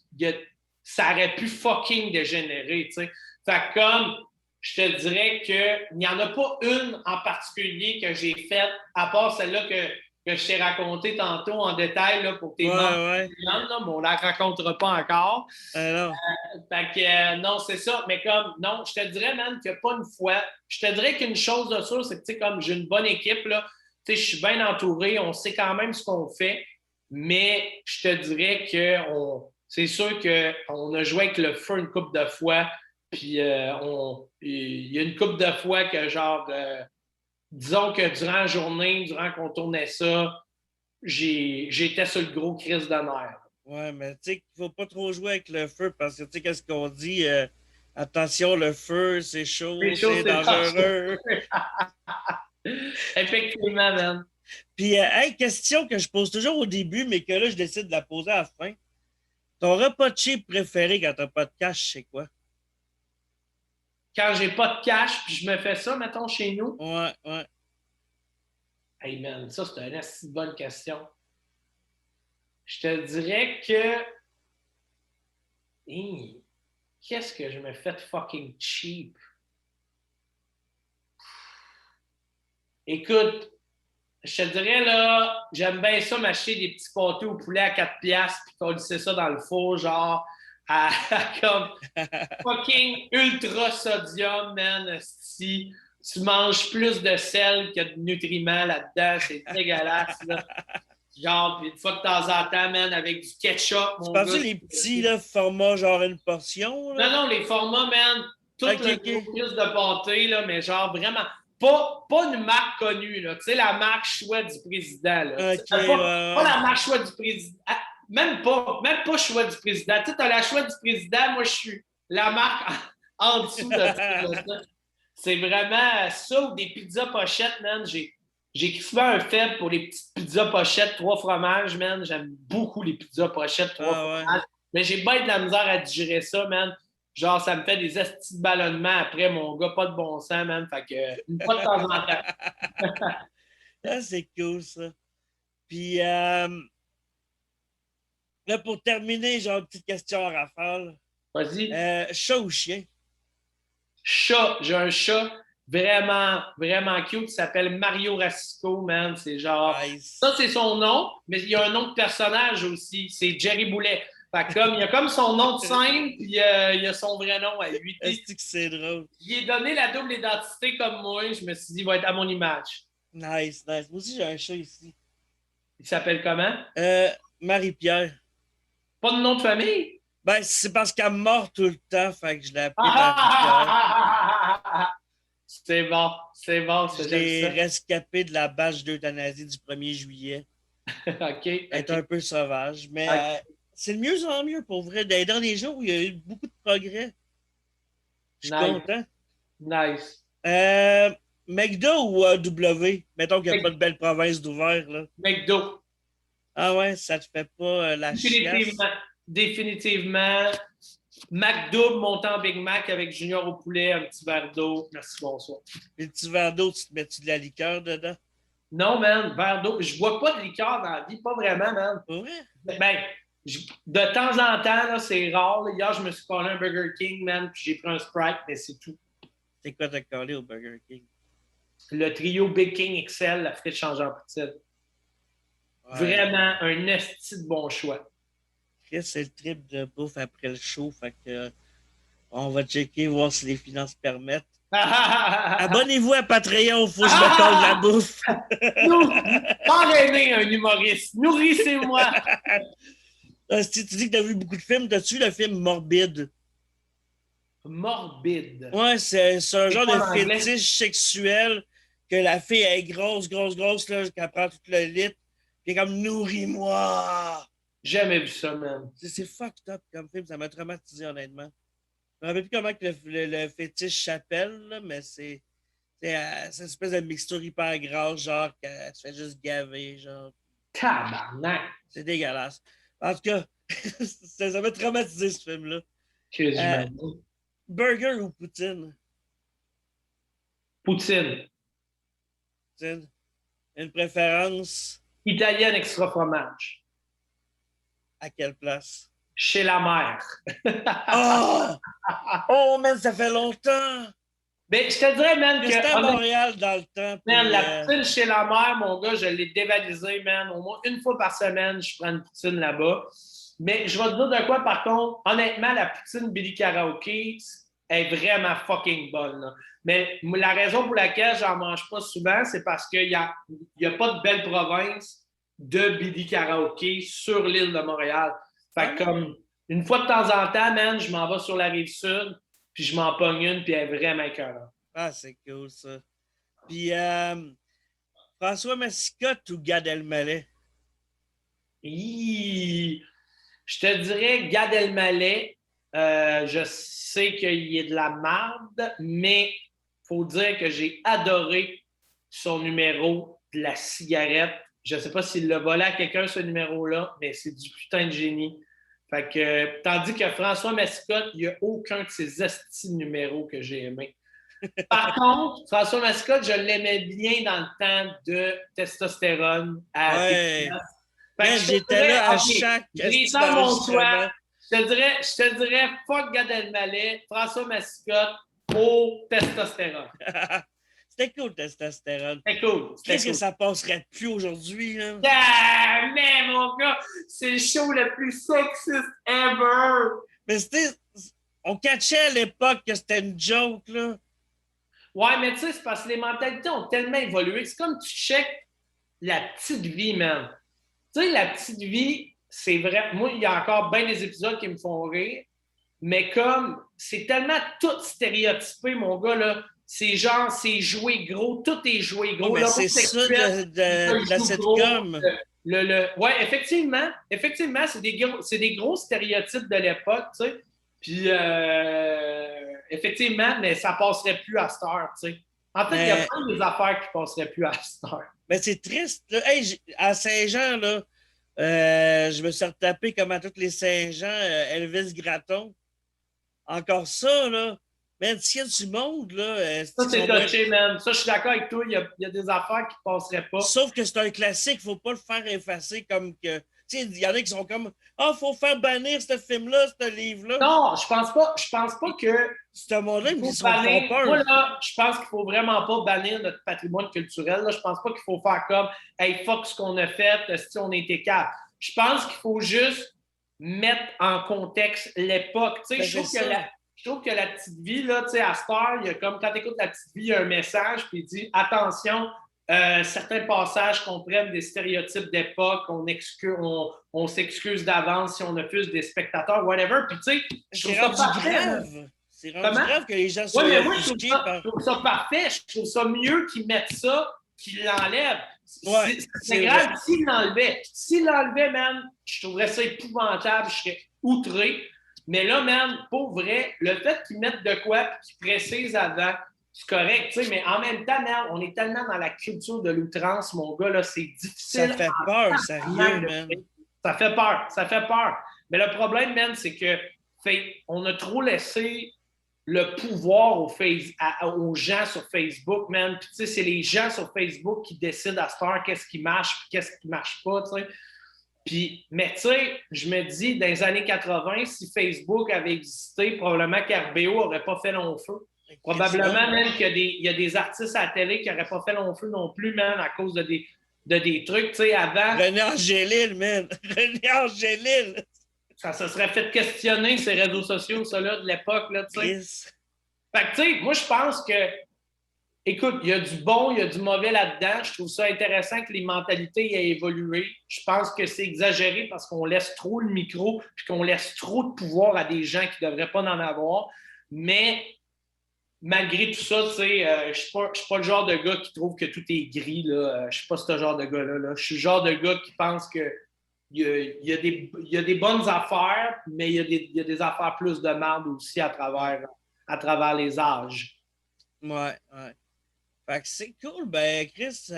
ça aurait pu fucking dégénérer, tu sais. Fait que comme, je te dirais qu'il n'y en a pas une en particulier que j'ai faite, à part celle-là que que je t'ai raconté tantôt en détail là, pour tes membres, Ouais. là, mais on ne la racontera pas encore. Non. Fait que non, c'est ça. Mais comme, non, je te dirais, man, que pas une fois. Je te dirais qu'une chose de sûr, c'est que, tu sais, comme j'ai une bonne équipe, là, tu sais, je suis bien entouré, on sait quand même ce qu'on fait, mais je te dirais que c'est sûr qu'on a joué avec le feu une couple de fois, puis il y a une couple de fois que, genre, disons que durant la journée, durant qu'on tournait ça, j'étais sur le gros crise de nerfs. Ouais, mais tu sais qu'il faut pas trop jouer avec le feu parce que tu sais qu'est-ce qu'on dit? Attention, le feu, c'est Les chaud, choses, c'est c'est dangereux. Effectivement, man. Puis, hey, question que je pose toujours au début, mais que là, je décide de la poser à la fin. Ton repas de cheap préféré quand t'as pas de cash, c'est quoi? Quand j'ai pas de cash, puis je me fais ça, mettons, chez nous. Ouais. Hey man, ça, c'est une assez bonne question. Je te dirais que. Hey, qu'est-ce que je me fais de fucking cheap? Écoute, je te dirais, là, j'aime bien ça m'acheter des petits pâtés au poulet à 4 piastres puis coller ça dans le four, genre, comme fucking ultra sodium, man. Si tu manges plus de sel que de nutriments là-dedans, c'est dégueulasse, là. Genre, puis une fois de temps en temps, man, avec du ketchup, Tu mon penses gars. les petits là, formats genre une portion, Non, là? non, les formats, man, tout le gros Ok. plus de pâté, là, mais genre vraiment. Pas une marque connue, là. Tu sais, la marque choix du président, là. Ok, Pas ouais. la marque choix du président. Ah, même pas choix du président. Tu sais, t'as la choix du président, moi, je suis la marque en dessous de ça. C'est vraiment ça ou des pizzas pochettes, man. J'ai souvent un faible pour les petites pizzas pochettes, 3 fromages, man. J'aime beaucoup les pizzas pochettes, trois Ah ouais. fromages. Mais j'ai bien de la misère à digérer ça, man. Genre, ça me fait des estis de ballonnement après, mon gars, pas de bon sens, man. Fait que, une fois de temps en temps. Ah, c'est cool, ça. Puis, là, pour terminer, j'ai une petite question à rafale. Vas-y. Chat ou chien? Chat. J'ai un chat vraiment, vraiment cute qui s'appelle Mario Racisco, man. C'est genre. Ça, Nice. c'est son nom, mais il y a un nom de personnage aussi. C'est Jerry Boulet. Fait que comme, il y a comme son nom de scène, puis il y a son vrai nom à lui. Est-ce que c'est drôle? Il est donné la double identité comme moi. Je me suis dit, il va être à mon image. Nice. Moi aussi, j'ai un chat ici. Il s'appelle comment? Euh, Marie-Pierre. Pas de nom de famille? Ben, c'est parce qu'elle me mord tout le temps, fait que je l'ai appelée Marie-Pierre. Ah! C'est bon, Je j'aime l'ai ça. rescapée de la bâche d'euthanasie du 1er juillet. OK, Elle est OK. un peu sauvage, mais OK. c'est de mieux en mieux pour vrai. Dans les derniers jours, il y a eu beaucoup de progrès. Je suis Nice, content. nice. McDo ou AW? Mettons qu'il n'y a pas de belle province d'ouvert, là. McDo. Ah ouais, ça te fait pas la chiasse? Définitivement. Définitivement. McDo, montant Big Mac avec Junior au poulet, un petit verre d'eau. Merci, bonsoir. Les petits verres d'eau, tu te mets-tu de la liqueur dedans? Non, man, verre d'eau. Je bois pas de liqueur dans la vie, pas vraiment, man. Pas vrai? Ben, de temps en temps, là, c'est rare. Là. Hier, je me suis collé un Burger King, man, puis j'ai pris un Sprite, mais c'est tout. C'est quoi t'as collé au Burger King? Le trio Big King XL, la frite changée en poutine. Ouais. Vraiment un esti de bon choix. Chris, c'est le trip de bouffe après le show, fait que on va checker, voir si les finances permettent. Abonnez-vous à Patreon, faut que je me colle de la bouffe. Parrainez un humoriste. Nourrissez-moi. Si tu dis que t'as vu beaucoup de films, t'as-tu vu le film Morbide? Morbide. Ouais, c'est un genre de anglais? fétiche sexuel que la fille est grosse, là, qu'elle prend tout le litre, puis elle est comme nourris-moi. Jamais vu ça, man. C'est fucked up comme film, ça m'a traumatisé honnêtement. Je me rappelle plus comment que le fétiche s'appelle, là, mais c'est une espèce de mixture hyper grasse, genre, que tu fais juste gaver, genre. Tabarnak. C'est dégueulasse. En tout cas, ça m'a traumatisé ce film-là. Que Euh, j'imagine. Burger ou poutine? Poutine. Poutine. Une préférence Italienne extra fromage. à quelle place? Chez la mère. Oh! Oh, man, ça fait longtemps! Mais je te dirais, man, que... J'étais à Montréal dans le temps. Man, la poutine chez la mère, mon gars, je l'ai dévalisée, man. Au moins une fois par semaine, je prends une poutine là-bas. Mais je vais te dire de quoi, par contre, honnêtement, la poutine Billy Karaoke est vraiment fucking bonne. Là. Mais la raison pour laquelle j'en mange pas souvent, c'est parce qu'il y a pas de belle province de Billy Karaoke sur l'île de Montréal. Fait que comme une fois de temps en temps, man, je m'en vais sur la rive sud, puis je m'en pogne une, puis elle est vraiment écœurante. Ah, c'est cool, ça. Puis, François Massicotte ou Gad Elmaleh? Je te dirais Gad Elmaleh. Je sais qu'il est de la marde, mais il faut dire que j'ai adoré son numéro de la cigarette. Je ne sais pas s'il l'a volé à quelqu'un, ce numéro-là, mais c'est du putain de génie. Fait que, tandis que François Massicotte, il n'y a aucun de ses estis numéros que j'ai aimé. Par contre, François Massicotte, je l'aimais bien dans le temps de testostérone à Ouais. j'étais là à chaque mon choix. Je te dirais fuck Gad Elmaleh, François Massicotte au testostérone. C'était cool, testostérone. C'était cool. Qu'est-ce que ça passerait plus aujourd'hui, là? Mais mon gars, c'est le show le plus sexiste ever. Mais on catchait à l'époque que c'était une joke, là. Ouais, mais tu sais, c'est parce que les mentalités ont tellement évolué. C'est comme tu check la petite vie, man. Tu sais, la petite vie, c'est vrai. Moi, il y a encore bien des épisodes qui me font rire, mais comme c'est tellement tout stéréotypé, mon gars, là. C'est genre, c'est joué gros, tout est joué gros. Oh, mais c'est ça de la sitcom. Ouais, effectivement, c'est des gros stéréotypes de l'époque, tu sais. Puis, effectivement, mais ça passerait plus à cette heure, tu sais. En fait, il y a plein des affaires qui passeraient plus à cette heure. Mais c'est triste. Là. Hey, à Saint-Jean, là, je me suis retapé comme à tous les Saint-Jean, Elvis Gratton. Encore ça, là. Mais s'il y a du monde, là. Ça, c'est touché, man. Ça, je suis d'accord avec toi. Il y a des affaires qui ne passeraient pas. Sauf que c'est un classique. Il ne faut pas le faire effacer comme que. Tu sais, il y en a qui sont comme il faut faire bannir ce film-là, ce livre-là. Non, je pense pas que. C'est un monde-là, ils sont bannir. peur. Moi, là, je pense qu'il faut vraiment pas bannir notre patrimoine culturel. Là. Je pense pas qu'il faut faire comme hey, fuck ce qu'on a fait, si on était capable. Je pense qu'il faut juste mettre en contexte l'époque. Tu sais, je trouve que la petite vie, là, tu sais, à Star, il y a comme quand tu écoutes la petite vie, il y a un message, puis il dit attention, certains passages comprennent des stéréotypes d'époque, on s'excuse d'avance si on offuse des spectateurs, whatever. Puis tu sais, je trouve ça grave. C'est rendu grave que les gens soient je trouve ça parfait. Je trouve ça mieux qu'ils mettent ça, qu'ils l'enlèvent. Ouais, c'est grave s'ils l'enlevaient. S'ils l'enlevaient, man, je trouverais ça épouvantable. Je serais outré. Mais là, man, pour vrai, le fait qu'ils mettent de quoi et qu'ils précisent avant, c'est correct, tu sais, mais en même temps, man, on est tellement dans la culture de l'outrance, mon gars, là, c'est difficile. Ça fait peur, sérieux, man. Ça fait peur. Mais le problème, man, c'est que on a trop laissé le pouvoir aux gens sur Facebook, man. Puis, tu sais, c'est les gens sur Facebook qui décident à cette heure qu'est-ce qui marche et qu'est-ce qui marche pas, tu sais. Puis, mais tu sais, je me dis, dans les années 80, si Facebook avait existé, probablement qu'RBO n'aurait pas fait long feu. Probablement même qu'il y a des artistes à la télé qui n'auraient pas fait long feu non plus, man, à cause de des trucs, tu sais, avant... René Angélil, man! René Angélil! Ça se serait fait questionner, ces réseaux sociaux, ça, là, de l'époque, là, tu sais. Yes. Fait que, tu sais, moi, je pense que écoute, il y a du bon, il y a du mauvais là-dedans. Je trouve ça intéressant que les mentalités aient évolué. Je pense que c'est exagéré parce qu'on laisse trop le micro puis qu'on laisse trop de pouvoir à des gens qui ne devraient pas en avoir. Mais malgré tout ça, tu sais, je ne suis pas le genre de gars qui trouve que tout est gris. Là. Je ne suis pas ce genre de gars-là. Là. Je suis le genre de gars qui pense que il y a des bonnes affaires, mais il y a des affaires plus de merde aussi à travers les âges. Ouais. Fait que c'est cool. Ben, Chris,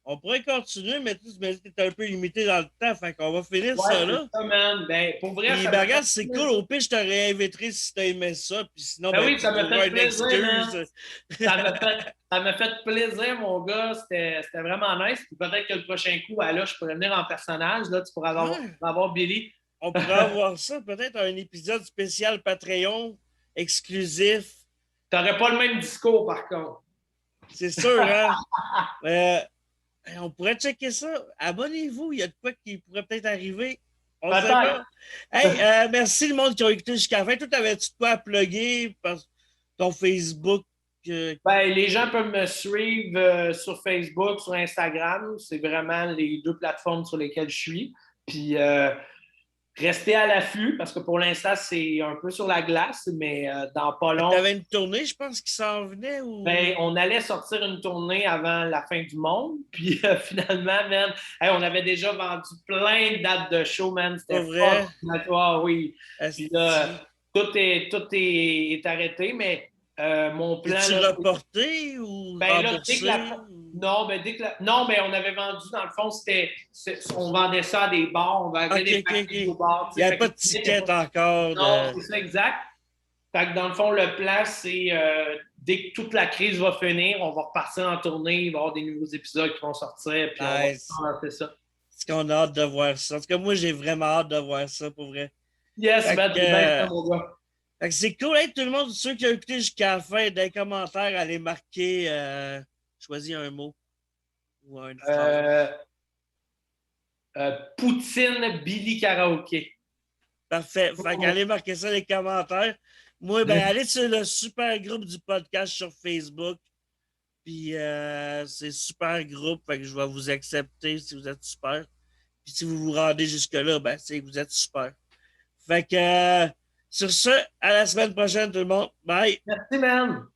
on pourrait continuer, mais tu me dis que t'es un peu limité dans le temps. Fait qu'on va finir ça là. Ça, man. Ben, pour vrai, puis, ben, regarde, c'est cool. Au pire, je te réinviterai si t'as aimé ça. Puis sinon, oui, ça me fait plaisir. Ça m'a fait plaisir, mon gars. C'était vraiment nice. Puis peut-être que le prochain coup, là, je pourrais venir en personnage. Là, tu pourrais avoir Billy. On pourrait avoir ça, peut-être un épisode spécial Patreon exclusif T'aurais pas le même discours, par contre. C'est sûr, hein? On pourrait checker ça. Abonnez-vous, il y a de quoi qui pourrait peut-être arriver. On sait pas. Hey, merci le monde qui a écouté jusqu'à la fin. Toi, t'avais-tu de quoi à plugger par ton Facebook? Ben, les gens peuvent me suivre sur Facebook, sur Instagram. C'est vraiment les deux plateformes sur lesquelles je suis. Puis restez à l'affût parce que pour l'instant, c'est un peu sur la glace, mais dans pas long. Tu avais une tournée, je pense, qui s'en venait ou. Ben, on allait sortir une tournée avant la fin du monde. Puis finalement, man, hey, on avait déjà vendu plein de dates de show, man. C'était vrai. Ah, oui. Puis là, tout est arrêté, mais mon plan. Tu reporté ou ben, remboursé? Non, mais on avait vendu, dans le fond, on vendait ça à des bars, on vendait des paquets au bar. Il n'y avait pas de ticket encore. Non, c'est ça, exact. Fait que dans le fond, le plan, c'est dès que toute la crise va finir, on va repartir en tournée, il va y avoir des nouveaux épisodes qui vont sortir, puis on va faire ça. Est-ce qu'on a hâte de voir ça? En tout cas, moi, j'ai vraiment hâte de voir ça, pour vrai. Yes, ben, mon gars. Fait que c'est cool, tout le monde, ceux qui ont écouté jusqu'à la fin, dans les commentaires, allez marquer, choisis un mot ou une phrase. Poutine Billy Karaoke. Parfait. Fait qu'allez marquer ça dans les commentaires. Moi, ben, allez sur le super groupe du podcast sur Facebook. Puis c'est super groupe, fait que je vais vous accepter si vous êtes super. Puis si vous vous rendez jusque-là, ben, c'est que vous êtes super. Fait que sur ce, à la semaine prochaine, tout le monde. Bye! Merci, man!